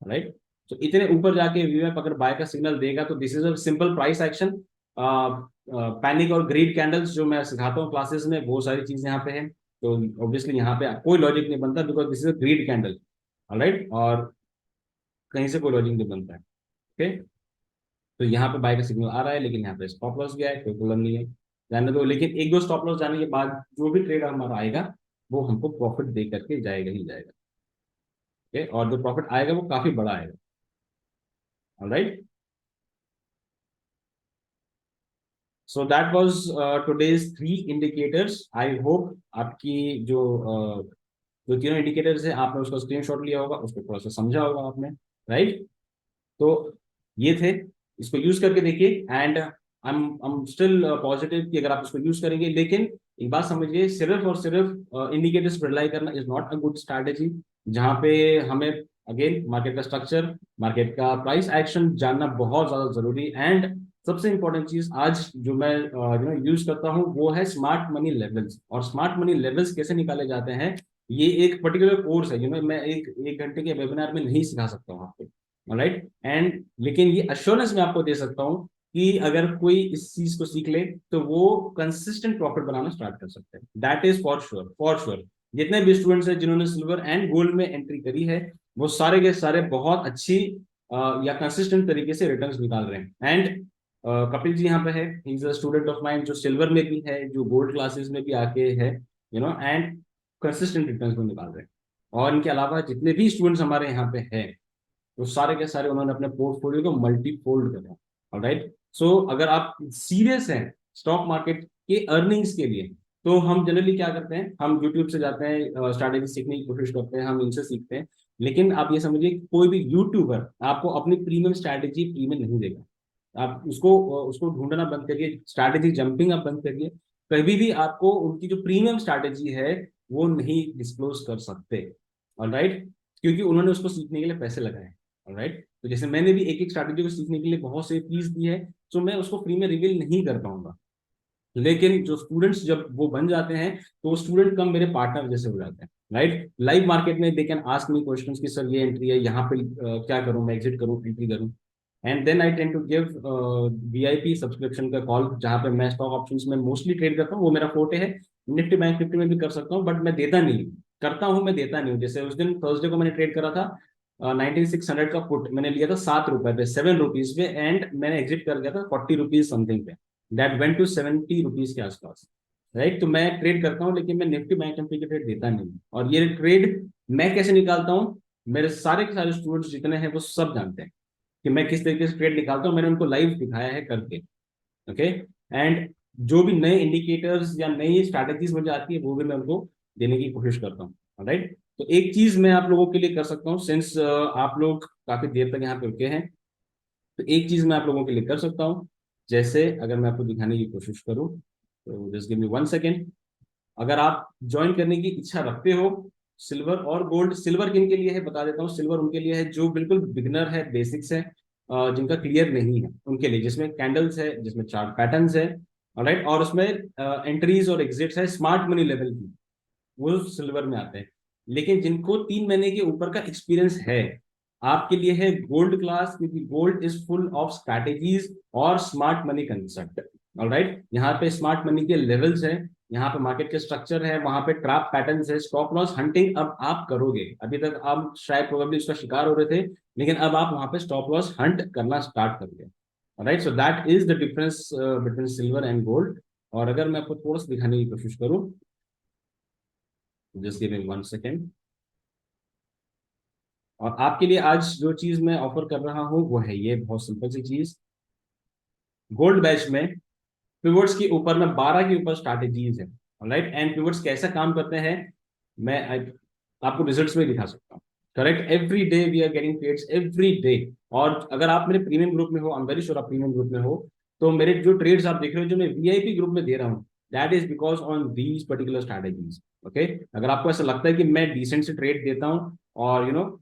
राइट। तो इतने ऊपर जाके वीवैप अगर बाय का सिग्नल देगा तो this is a simple price action. Panic और ग्रीड कैंडल्स जो मैं सिखाता हूँ क्लासेस में, वो सारी चीजें यहाँ पे हैं, तो ऑब्वियसली यहाँ पे कोई लॉजिक नहीं बनता because this is a greed candle, right, और कहीं से कोई लॉजिक नहीं बनता है, ओके। तो यहाँ पे बाय का सिग्नल आ रहा है, लेकिन यहाँ पे स्टॉप लॉस गया है, कोई प्रॉब्लम नहीं है, जाने दो। लेकिन एक दो स्टॉप लॉस जाने के बाद जो भी ट्रेड हमारा आएगा वो हमको प्रॉफिट दे करके जाएगा ही जाएगा, ओके, और जो प्रॉफिट आएगा वो काफी बड़ा आएगा, alright. So that was today's 3 indicators. I hope आपकी जो तीनों इंडिकेटर्स है आपने उसका स्क्रीनशॉट लिया होगा, उसको थोड़ा सा समझा होगा आपने, राइट। तो ये थे, इसको यूज करके देखिए, and I am still positive कि अगर आप इसको यूज करेंगे, लेकिन एक बात समझिए, सिर्फ और सिर्फ इंडिकेटर्स पर रिलाई करना is not a good strategy, जहां पे हमें अगेन मार्केट का स्ट्रक्चर, मार्केट का प्राइस एक्शन जानना बहुत ज्यादा जरूरी। एंड सबसे इंपॉर्टेंट चीज आज जो मैं यूज करता हूँ वो है स्मार्ट मनी लेवल्स। और स्मार्ट मनी लेवल्स कैसे निकाले जाते हैं, ये एक पर्टिकुलर कोर्स है, मैं एक एक घंटे के वेबिनार में नहीं सिखा सकता हूँ आपको, राइट। एंड लेकिन ये अश्योरेंस मैं आपको दे सकता हूँ कि अगर कोई इस चीज को सीख ले तो वो कंसिस्टेंट प्रॉफिट बनाना स्टार्ट कर सकते हैं, that is for sure, for sure. जितने भी स्टूडेंट्स हैं जिन्होंने सिल्वर एंड गोल्ड में एंट्री करी है वो सारे के सारे बहुत अच्छी या कंसिस्टेंट तरीके से रिटर्न्स निकाल रहे हैं। एंड कपिल जी यहाँ पे है, he is a student of mind जो सिल्वर में भी है, जो गोल्ड क्लासेस में भी आके है, एंड कंसिस्टेंट रिटर्न्स को निकाल रहे हैं। और इनके अलावा जितने भी स्टूडेंट्स हमारे यहाँ पे हैं तो सारे के सारे उन्होंने अपने पोर्टफोलियो को मल्टीफोल्ड करा, ऑलराइट। सो अगर आप सीरियस हैं स्टॉक मार्केट के अर्निंग्स के लिए, तो हम जनरली क्या करते हैं, हम यूट्यूब से जाते हैं, स्ट्रैटेजी सीखने की कोशिश करते हैं, हम इनसे सीखते हैं। लेकिन आप ये समझिए कि कोई भी यूट्यूबर आपको अपनी प्रीमियम स्ट्रैटेजी फ्री में नहीं देगा। आप उसको ढूंढना बंद करिए, स्ट्रैटेजी जंपिंग आप बंद करिए। कभी भी आपको उनकी जो प्रीमियम स्ट्रैटेजी है वो नहीं डिस्क्लोज कर सकते, ऑलराइट। क्योंकि उन्होंने उसको सीखने के लिए पैसे लगाए हैं। ऑलराइट, तो जैसे मैंने भी एक एक स्ट्रैटेजी को सीखने के लिए बहुत से फीस दी है, तो मैं उसको फ्री में रिवील नहीं कर पाऊंगा। लेकिन जो स्टूडेंट्स जब वो बन जाते हैं, तो वो स्टूडेंट कम मेरे पार्टनर जैसे हो जाते हैं। राइट, लाइव मार्केट में they can ask me questions कि सर ये एंट्री है, यहाँ पे क्या करूँ, मैं एग्जिट करूँ, एंट्री करूँ। And then I tend to give VIP subscription का कॉल, जहाँ पे मैं स्टॉक ऑप्शंस में मोस्टली ट्रेड करता हूँ, वो मेरा फोटे है। निफ्टी बैंक निफ्टी में भी कर सकता हूँ, बट मैं देता नहीं हूँ। करता हूँ, मैं देता नहीं हूँ। जैसे उस दिन थर्सडे को मैंने ट्रेड करा था 19600 का पुट, मैंने लिया था 7 रुपए पे, 7 रुपीज पे, एंड मैंने एग्जिट कर गया था 40 रुपीज समथिंग पे। दैट वेंट टू 70 रुपीज के आसपास। राइट, तो मैं ट्रेड करता हूँ, लेकिन मैं निफ्टी बैंक निफ्टी के ट्रेड देता नहीं हूँ। और ये ट्रेड मैं कैसे निकालता हूँ, मेरे सारे के सारे स्टूडेंट्स जितने हैं वो सब जानते हैं कि मैं किस तरीके से ट्रेड निकालता हूँ। मैंने उनको लाइव दिखाया है करके। ओके, एंड जो भी नए इंडिकेटर्स या नई स्ट्रैटेजीज मुझे आती है, वो भी मैं उनको देने की कोशिश करता हूँ। राइट, तो एक चीज मैं आप लोगों के लिए कर सकता हूँ, सिंस आप लोग काफी देर तक यहाँ पे रुके हैं, तो एक चीज मैं आप लोगों के लिए कर सकता हूँ। जैसे अगर मैं आपको दिखाने की कोशिश करूँ, तो जस्ट गिव मी 1 सेकेंड। अगर आप ज्वाइन करने की इच्छा रखते हो सिल्वर और गोल्ड, सिल्वर किन के लिए है बता देता हूँ। सिल्वर उनके लिए है जो बिल्कुल बिगनर है, बेसिक्स है, जिनका क्लियर नहीं है उनके लिए, जिसमें कैंडल्स है, जिसमें चार्ट पैटर्न्स है। राइट, और उसमें एंट्रीज और एग्जिट्स है स्मार्ट मनी लेवल की, वो सिल्वर में आते हैं। लेकिन जिनको 3 महीने के ऊपर का एक्सपीरियंस है, आपके लिए है गोल्ड क्लास, क्योंकि gold is full of strategies और स्मार्ट मनी कंसेप्ट। ऑलराइट, यहाँ पे स्मार्ट मनी के लेवल्स है, यहाँ पे मार्केट के स्ट्रक्चर है, वहां पे ट्रैप पैटर्न्स है, स्टॉप लॉस हंटिंग अब आप करोगे। अभी तक आप शायद प्रोबेबली उसका शिकार हो रहे थे, लेकिन अब आप वहां पे स्टॉप लॉस हंट करना स्टार्ट कर गए। Right, so that is the difference between silver and gold. और अगर मैं आपको थोड़ा सा दिखाने की कोशिश करूं, जस्ट गिव मी 1 सेकेंड। और आपके लिए आज जो चीज मैं ऑफर कर रहा हूँ वो है ये बहुत सिंपल सी चीज। गोल्ड बैच में पिवट्स के ऊपर में 12 के ऊपर स्ट्रैटेजीज है। राइट, एंड पिवट्स कैसा काम करते हैं, मैं आपको रिजल्ट्स में दिखा सकता हूँ। Correct, every day we are getting trades every day. और अगर आप मेरे प्रीमियम ग्रुप में हो, आई एम वेरी श्योर आप प्रीमियम ग्रुप में हो, तो मेरे जो ट्रेड्स आप देख रहे हो, जो मैं वीआईपी ग्रुप में दे रहा हूँ, that is because on these particular strategies. Okay, अगर आपको ऐसा लगता है कि मैं डिसेंट से ट्रेड देता हूँ और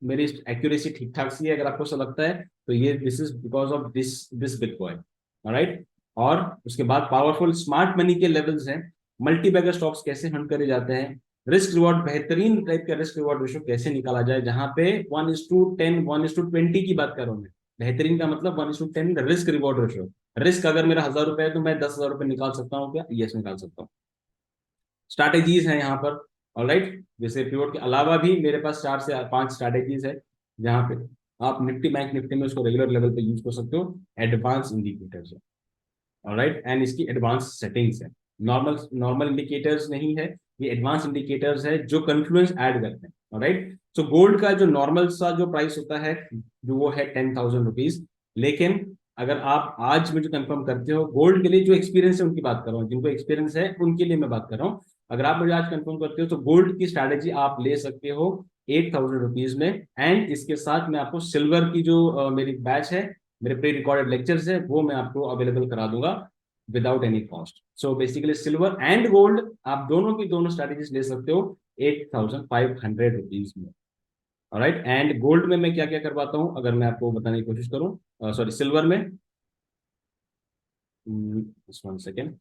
मेरी एक्यूरेसी ठीक ठाक सी है, अगर आपको ऐसा लगता है, तो ये this is because of this bitcoin. Right, और उसके बाद पावरफुल स्मार्ट मनी के लेवल्स हैं, मल्टी बैगर स्टॉक्स कैसे हंट करे जाते हैं, रिस्क रिवॉर्ड बेहतरीन टाइप का रिस्क रिवॉर्ड रेशो कैसे निकाला जाए, जहां पे 1:10 1:20 की बात कर रहा हूं मैं। बेहतरीन का मतलब 1:10 रिस्क रिवॉर्ड रेशो। रिस्क अगर मेरा 1000 रुपए है, तो मैं 10,000 रुपए निकाल सकता हूँ क्या? यस, निकाल सकता हूँ। स्ट्रैटेजीज हैं यहाँ पर। ऑलराइट, जैसे पिवोट के अलावा भी मेरे पास 4 से 5 स्ट्रैटेजीज है, जहाँ पे आप निफ्टी बैंक निफ्टी में उसको रेगुलर लेवल पे यूज कर सकते हो। एडवांस इंडिकेटर्स है। ऑलराइट, एंड इसकी एडवांस सेटिंग्स है। नॉर्मल नॉर्मल इंडिकेटर्स नहीं है, ये एडवांस इंडिकेटर्स है जो कन्फ्लुएंस ऐड करते हैं। ऑलराइट, सो गोल्ड का जो नॉर्मल सा जो प्राइस होता है, जो वो है 10,000 रुपीज। लेकिन अगर आप आज मुझे कंफर्म करते हो, गोल्ड के लिए जो एक्सपीरियंस है उनकी बात कर रहा हूँ, जिनको एक्सपीरियंस है उनके लिए मैं बात कर रहा हूँ। अगर आप मुझे आज कंफर्म करते हो, तो गोल्ड की स्ट्रैटेजी आप ले सकते हो 8,000 रुपीज में। एंड इसके साथ मैं आपको सिल्वर की जो मेरी बैच है, मेरे प्री रिकॉर्डेड लेक्चर्स है, वो मैं आपको अवेलेबल करा दूंगा without any cost. So basically silver and gold आप दोनों की दोनों स्ट्रैटेजीज ले सकते हो 8,500 रुपीज में। राइट, एंड गोल्ड में मैं क्या क्या करवाता हूँ, अगर मैं आपको बताने की कोशिश करूँ, सॉरी सिल्वर में, 1 सेकेंड।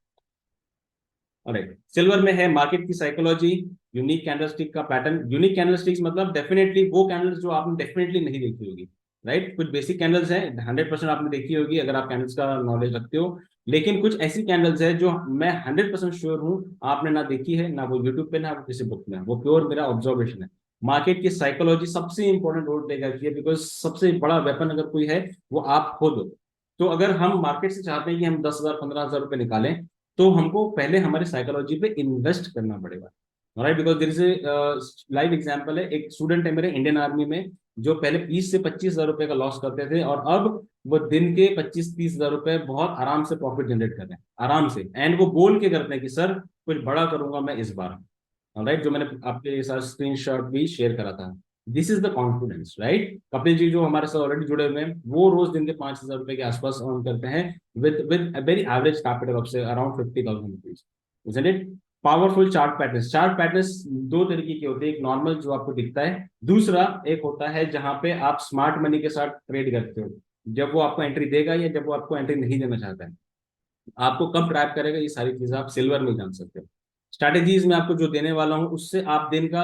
राइट, सिल्वर में है मार्केट की साइकोलॉजी, यूनिक कैंडलस्टिक का पैटर्न। यूनिक कैंडलस्टिक्स मतलब डेफिनेटली वो कैंडल्स जो आपने डेफिनेटली नहीं देखी होगी। राइट, कुछ बेसिक कैंडल्स हैं 100% आपने देखी होगी अगर आप कैंडल्स का नॉलेज रखते हो। लेकिन कुछ ऐसी कैंडल्स है जो मैं 100% श्योर हूँ आपने ना देखी है, ना वो यूट्यूब पे, ना वो किसी बुक में, वो प्योर मेरा ऑब्जर्वेशन है। मार्केट की साइकोलॉजी सबसे इंपॉर्टेंट रोल प्ले करती है, बिकॉज सबसे बड़ा वेपन अगर कोई है, वो आप खुद हो। तो अगर हम मार्केट से चाहते हैं कि हम 10,000 15,000 रुपए निकालें, तो हमको पहले हमारे साइकोलॉजी पे इन्वेस्ट करना पड़ेगा। Right, because there is a live example है, एक स्टूडेंट है मेरे इंडियन आर्मी में, जो पहले 20 से 25 हजार रुपए का लॉस करते थे, और अब वो दिन के 25-30 हजार रुपए बहुत आराम से प्रॉफिट जनरेट कर रहे हैं, आराम से। एंड वो बोल के करते हैं कि सर कुछ बड़ा करूंगा मैं इस बार। राइट, जो मैंने आपके साथ स्क्रीन शॉट भी शेयर करा था। This is the confidence. Right, Kapil ji जो हमारे साथ ऑलरेडी जुड़े हुए हैं, वो रोज दिन के 5,000 रुपए के आसपास अर्न करते हैं with with very average capital of से around 50,000 rupees, isn't it? Powerful chart patterns दो तरीके के होते हैं, एक नॉर्मल जो आपको दिखता है, दूसरा एक होता है जहां पे आप स्मार्ट मनी के साथ ट्रेड करते हो, जब वो आपको एंट्री देगा या जब वो आपको एंट्री नहीं देना चाहता है, आपको कब ट्रैप करेगा, ये सारी चीजें आप सिल्वर में जान सकते हो। स्ट्रैटेजीज में आपको जो देने वाला हूँ उससे आप दिन का,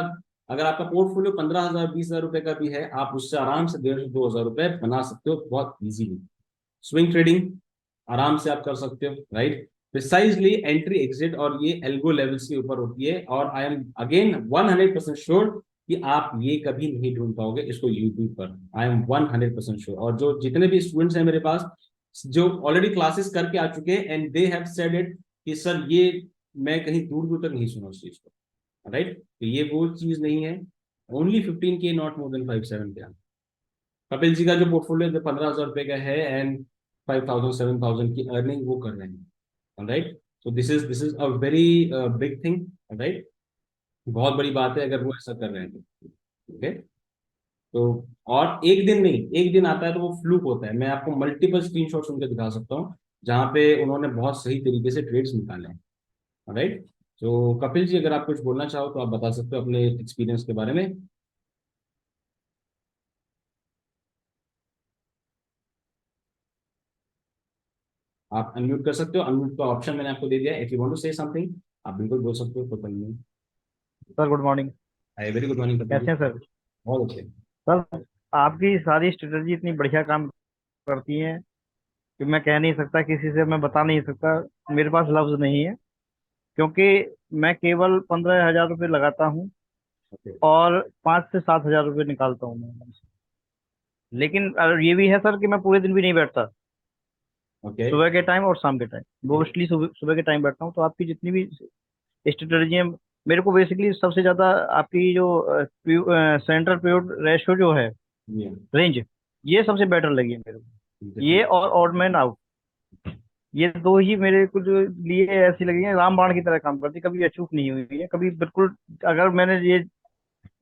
अगर आपका पोर्टफोलियो 15,000 20,000 रुपए का भी है, आप उससे आराम से 1,500 2,000 रुपए बना सकते हो बहुत इजीली। स्विंग ट्रेडिंग आराम से आप कर सकते हो, राइट। प्रिसाइजली एंट्री एग्जिट और ये एल्गो लेवल्स के ऊपर होती है, और आई एम अगेन 100% श्योर कि आप ये कभी नहीं ढूंढ पाओगे इसको यूट्यूब पर। I am 100% sure. और जो जितने भी स्टूडेंट्स हैं मेरे पास जो ऑलरेडी क्लासेस करके आ चुके हैं, and they have said it कि सर ये मैं कहीं दूर दूर तक नहीं सुना उस चीज को, राइट। तो ये वो चीज नहीं है। Only 15K, not more than 5-7K। Kapil ji का जो पोर्टफोलियो जो 15,000 रुपए का है एंड 5,000 7,000 की अर्निंग वो कर रहे हैं, right. So this is a very big thing, right. बहुत बड़ी बात है अगर वो ऐसा कर रहे हैं तो, ओके। तो और एक दिन नहीं, एक दिन आता है तो वो फ्लूक होता है। मैं आपको मल्टीपल स्क्रीनशॉट्स उनके दिखा सकता हूँ जहाँ पे उन्होंने बहुत सही तरीके से ट्रेड्स निकाले हैं, राइट। तो कपिल जी अगर आप कुछ बोलना चाहो तो आप बता सकते हो अपने एक्सपीरियंस के बारे में। आप अनम्यूट कर सकते हो, अनम्यूट का ऑप्शन मैंने आपको दे दिया है। If you want to say something आप बिल्कुल बोल सकते हो, कोई प्रॉब्लम नहीं। Sir good morning. Hi, very good morning Kapil ji. कैसे हैं सर? बहुत अच्छे। सर आपकी सारी स्ट्रेटजी इतनी बढ़िया काम करती है कि मैं कह नहीं सकता, किसी से मैं बता नहीं सकता, मेरे पास लफ्ज नहीं है। क्योंकि मैं केवल 15,000 रुपये लगाता हूँ ओके। और 5 से 7 हजार रुपये निकालता हूँ मैं। लेकिन ये भी है सर कि मैं पूरे दिन भी नहीं बैठता। ओके। सुबह के टाइम और शाम के टाइम, मोस्टली सुबह सुबह के टाइम बैठता हूँ। तो आपकी जितनी भी स्ट्रेटजी है, मेरे को बेसिकली सबसे ज्यादा आपकी जो सेंटर पीरियड रेशियो जो है, जी। रेंज, ये सबसे बेटर लगी है मेरे को। ये डेफिनेटली। और ऑड मैन आउट, ये दो ही मेरे को जो लिए ऐसी लगी है, रामबाण की तरह काम करती, कभी अचूक नहीं हुई है कभी, बिल्कुल। अगर मैंने ये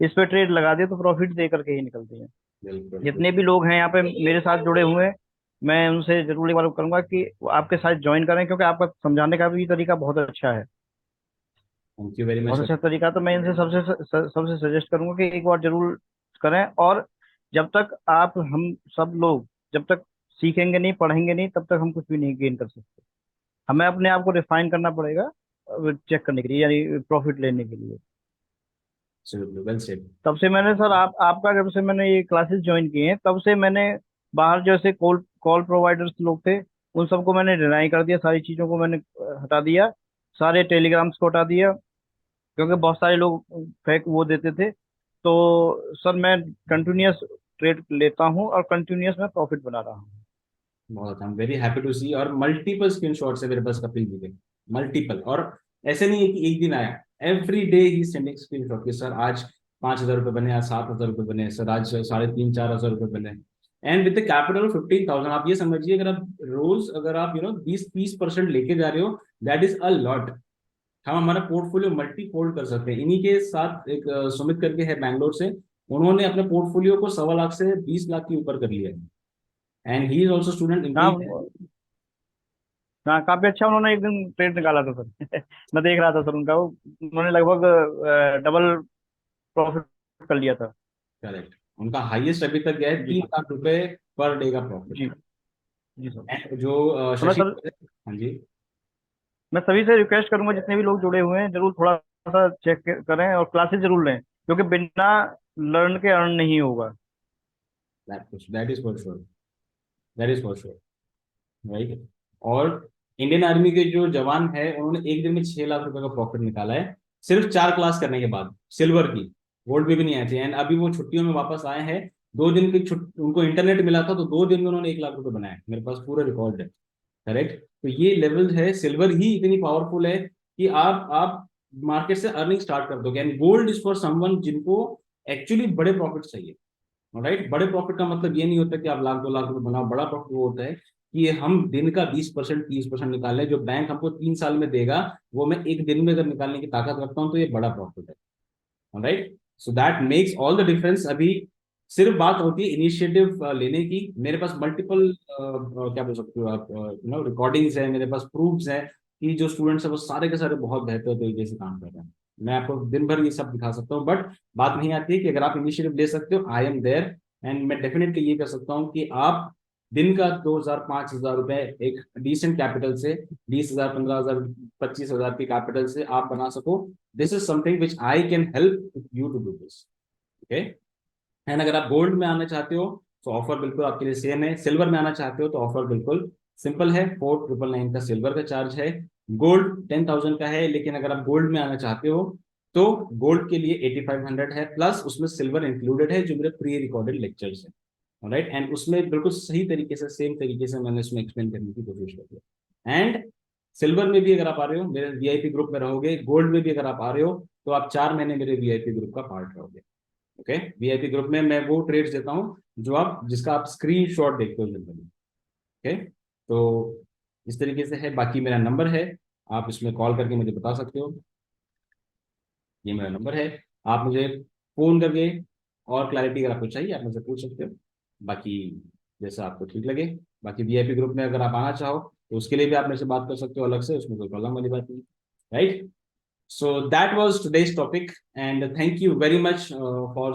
इस पे ट्रेड लगा दिया तो प्रॉफिट दे करके ही निकलती है। बिल्कुल। जितने भी लोग हैं यहाँ पे मेरे साथ जुड़े हुए हैं, मैं उनसे जरूर एक बार करूंगा कि वो आपके साथ ज्वाइन करें, क्योंकि आपका समझाने का भी तरीका बहुत अच्छा है। थैंक यू वेरी बहुत मच। अच्छा तरीका, तो मैं इनसे सबसे सबसे सजेस्ट करूंगा कि एक बार जरूर करें। और जब तक आप, हम सब लोग जब तक सीखेंगे नहीं, पढ़ेंगे नहीं, तब तक हम कुछ भी नहीं गेन कर सकते। हमें अपने आप को रिफाइन करना पड़ेगा चेक करने के लिए, यानी प्रॉफिट लेने के लिए। Absolutely well said. तब से मैंने सर, आपका जब से मैंने ये क्लासेस ज्वाइन किए हैं, तब से मैंने बाहर जैसे कॉल कॉल प्रोवाइडर्स लोग थे, उन सबको मैंने डिनाई कर दिया, सारी चीज़ों को मैंने हटा दिया, सारे टेलीग्राम्स को हटा दिया। क्योंकि बहुत सारे लोग फेक वो देते थे। तो सर मैं कंटिन्यूअस ट्रेड लेता हूँ और कंटिन्यूअस मैं प्रॉफिट बना रहा हूँ। बहुत, I am very happy to see. और मल्टीपल स्क्रीनशॉट्स है मेरे पास कपिल जी के, मल्टीपल। और ऐसे नहीं है कि एक दिन आया, एवरी डे ही सेंडिंग स्क्रीनशॉट कि सर आज 5,000 रुपये बने, आज 7,000 रुपये बने, सर आज 3,500 4,000 रुपये बने। एंड विद द कैपिटल 15,000, आप ये समझिए अगर आप रोज अगर आप 20-30% लेके जा रहे हो, दैट इज अ लॉट। हम हमारा पोर्टफोलियो मल्टी फोल्ड कर सकते हैं। इन्हीं के साथ एक सुमित करके है बैंगलोर से, उन्होंने अपने पोर्टफोलियो को 1.25 लाख से 20 लाख के ऊपर कर लिया है। And he is also student हाँ, इनकी। हाँ काफी अच्छा उन्होंने एक दिन ट्रेड निकाला था सर। मैं देख रहा था सर उनका, वो उन्होंने लगभग डबल प्रॉफिट कर लिया था। करेक्ट। उनका हाईएस्ट अभी तक गया है जी 3 लाख रुपए पर डे का प्रॉफिट। जी। जी सर। एंड जो तो मैं शशि, सर, हाँ जी। मैं सभी से रिक्वेस्ट करूंगा, जितने भी लोग जुड़े हुए हैं, जरूर थोड़ा सा चेक करें और क्लासेस जरूर लें, क्योंकि बिना लर्न के अर्न नहीं होगा। That is for sure, that is for sure, right. और इंडियन आर्मी के जो जवान है उन्होंने एक दिन में 6 लाख रुपए का प्रॉफिट निकाला है, सिर्फ 4 क्लास करने के बाद, सिल्वर की। गोल्ड में भी नहीं आए थे, एंड अभी वो छुट्टियों में वापस आए हैं। 2 दिन की छुट्टी, उनको इंटरनेट मिला था तो 2 दिन में उन्होंने 1 लाख रुपए बनाए, मेरे पास पूरा रिकॉर्ड है। करेक्ट। तो ये लेवल है, सिल्वर ही इतनी पावरफुल है कि आप मार्केट से अर्निंग स्टार्ट कर दोगे। And gold is for someone जिनको एक्चुअली बड़े प्रॉफिट चाहिए, राइट। बड़े प्रॉफिट का मतलब ये नहीं होता कि आप 1 लाख 2 लाख रुपए बनाओ। बड़ा प्रॉफिट वो होता है कि हम दिन का 20% 30% निकाल लें, जो बैंक हमको 3 साल में देगा वो मैं एक दिन में अगर निकालने की ताकत रखता हूँ, तो ये बड़ा प्रॉफिट है, right. So that makes all the difference. अभी सिर्फ बात होती है इनिशिएटिव लेने की। मेरे पास मल्टीपल क्या बोल सकते हो आप, रिकॉर्डिंग्स है, मेरे पास प्रूफ्स है, कि जो स्टूडेंट्स है वो सारे के सारे बहुत बेहतर तरीके से काम कर रहे हैं। मैं आपको दिन भर ये सब दिखा सकता हूँ, बट बात नहीं आती है कि अगर आप इनिशिएटिव ले सकते हो, आई एम देयर। एंड मैं डेफिनेटली ये कर सकता हूँ कि आप दिन का 2,000 5,000 रुपए एक डिसेंट कैपिटल से, 20,000 15,000 25,000 की कैपिटल से आप बना सको। This is something which I can help you to do this. Okay. And अगर आप गोल्ड में आना चाहते हो तो ऑफर बिल्कुल आपके लिए सेम है। सिल्वर में आना चाहते हो तो ऑफर बिल्कुल सिंपल है, 4,999 का सिल्वर का चार्ज है। गोल्ड 10,000 का है, लेकिन अगर आप गोल्ड में आना चाहते हो तो गोल्ड के लिए 8,500 है, प्लस उसमें सिल्वर इंक्लूडेड है जो मेरे प्री रिकॉर्डेड लेक्चर्स है। राइट। एंड उसमें बिल्कुल सही तरीके से, सेम तरीके से मैंने उसमें एक्सप्लेन करने की कोशिश की है। एंड सिल्वर में भी अगर आप आ रहे हो मेरे वीआईपी ग्रुप में रहोगे, गोल्ड में भी अगर आप आ रहे हो तो आप 4 महीने मेरे वीआईपी ग्रुप का पार्ट रहोगे। ओके। वीआईपी ग्रुप में मैं वो ट्रेड्स देता हूँ जो आप, जिसका आप स्क्रीनशॉट देखते हो जनरली। ओके। तो इस तरीके से है। बाकी मेरा नंबर है, आप इसमें कॉल करके मुझे बता सकते हो। ये मेरा नंबर है, आप मुझे फोन करके और क्लैरिटी अगर आपको चाहिए आप मुझसे पूछ सकते हो। बाकी जैसा आपको ठीक लगे। बाकी वीआईपी ग्रुप में अगर आप आना चाहो तो उसके लिए भी आप मेरे से बात कर सकते हो अलग से, उसमें कोई प्रॉब्लम वाली बात नहीं। Right. So that was today's topic, and thank you very much for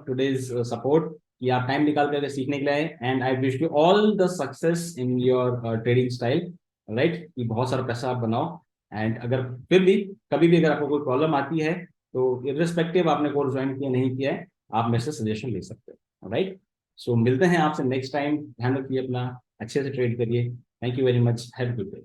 today's support कि आप टाइम निकाल करके सीखने के लिए आए। And I wish you all the success in your trading style. Right, कि बहुत सारा पैसा आप बनाओ। एंड अगर फिर भी कभी भी अगर आपको कोई प्रॉब्लम आती है तो इररिस्पेक्टिव आपने कोर्स ज्वाइन किया नहीं किया है, आप मेरे से सजेशन ले सकते हो। राइट। सो मिलते हैं आपसे नेक्स्ट टाइम। ध्यान रखिए अपना, अच्छे से ट्रेड करिए। Thank you very much, have a good day.